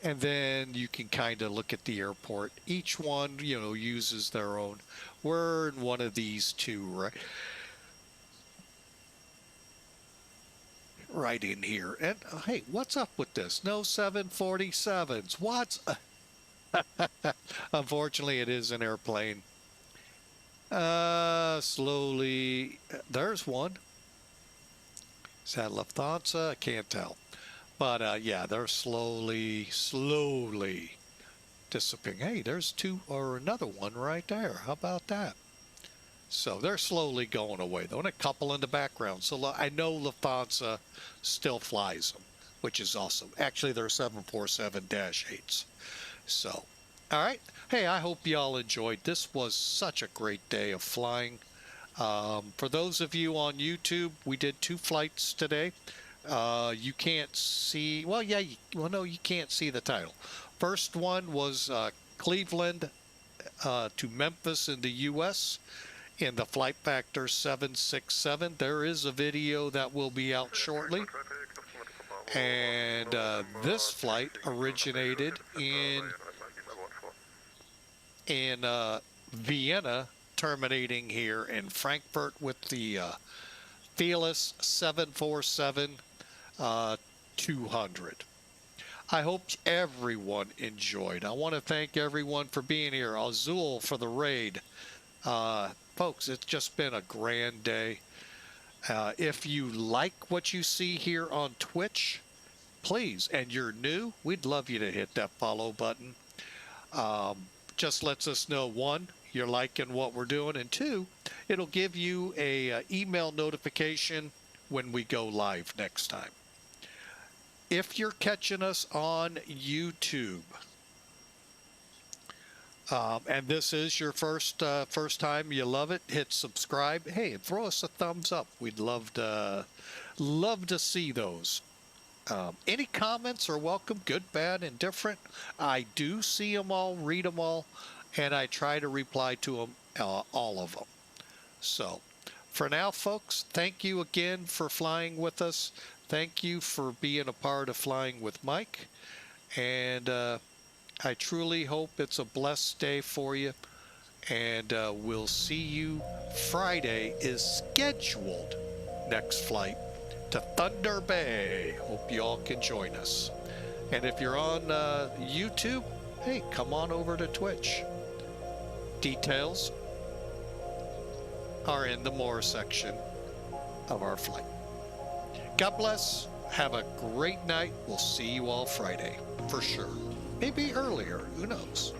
And then you can kind of look at the airport. Each one, uses their own. We're in one of these two, right? Right in here. And hey, what's up with this? No 747s. What's... Unfortunately, it is an airplane. Slowly. There's one. Is that Lufthansa? I can't tell. But yeah, they're slowly dissipating. Hey, there's two or another one right there. How about that? So they're slowly going away, though, and a couple in the background. So I know Lufthansa still flies them, which is awesome. Actually, they're 747-8s. So, all right. Hey, I hope y'all enjoyed. This was such a great day of flying. For those of you on YouTube, we did 2 flights today. You can't see, well, yeah, no, you can't see the title. First one was Cleveland to Memphis in the U.S. in the flight factor 767. There is a video that will be out shortly. And this flight originated in Vienna, terminating here in Frankfurt with the Felis B747-200. I hope everyone enjoyed. I want to thank everyone for being here. Azul for the raid. Folks, it's just been a grand day. If you like what you see here on Twitch, please, and you're new, we'd love you to hit that follow button. Just lets us know, 1, you're liking what we're doing, and 2, it'll give you a email notification when we go live next time. If you're catching us on YouTube, and this is your first time, you love it, hit subscribe. Hey, and throw us a thumbs up. We'd love to see those. Any comments are welcome, good, bad, indifferent. I do see them all, read them all, and I try to reply to them, all of them. So, for now, folks, thank you again for flying with us. Thank you for being a part of Flying with Mike. And I truly hope it's a blessed day for you. And we'll see you. Friday is scheduled next flight to Thunder Bay. Hope you all can join us. And if you're on YouTube, hey, come on over to Twitch. Details are in the more section of our flight. God bless. Have a great night. We'll see you all Friday for sure. Maybe earlier. Who knows?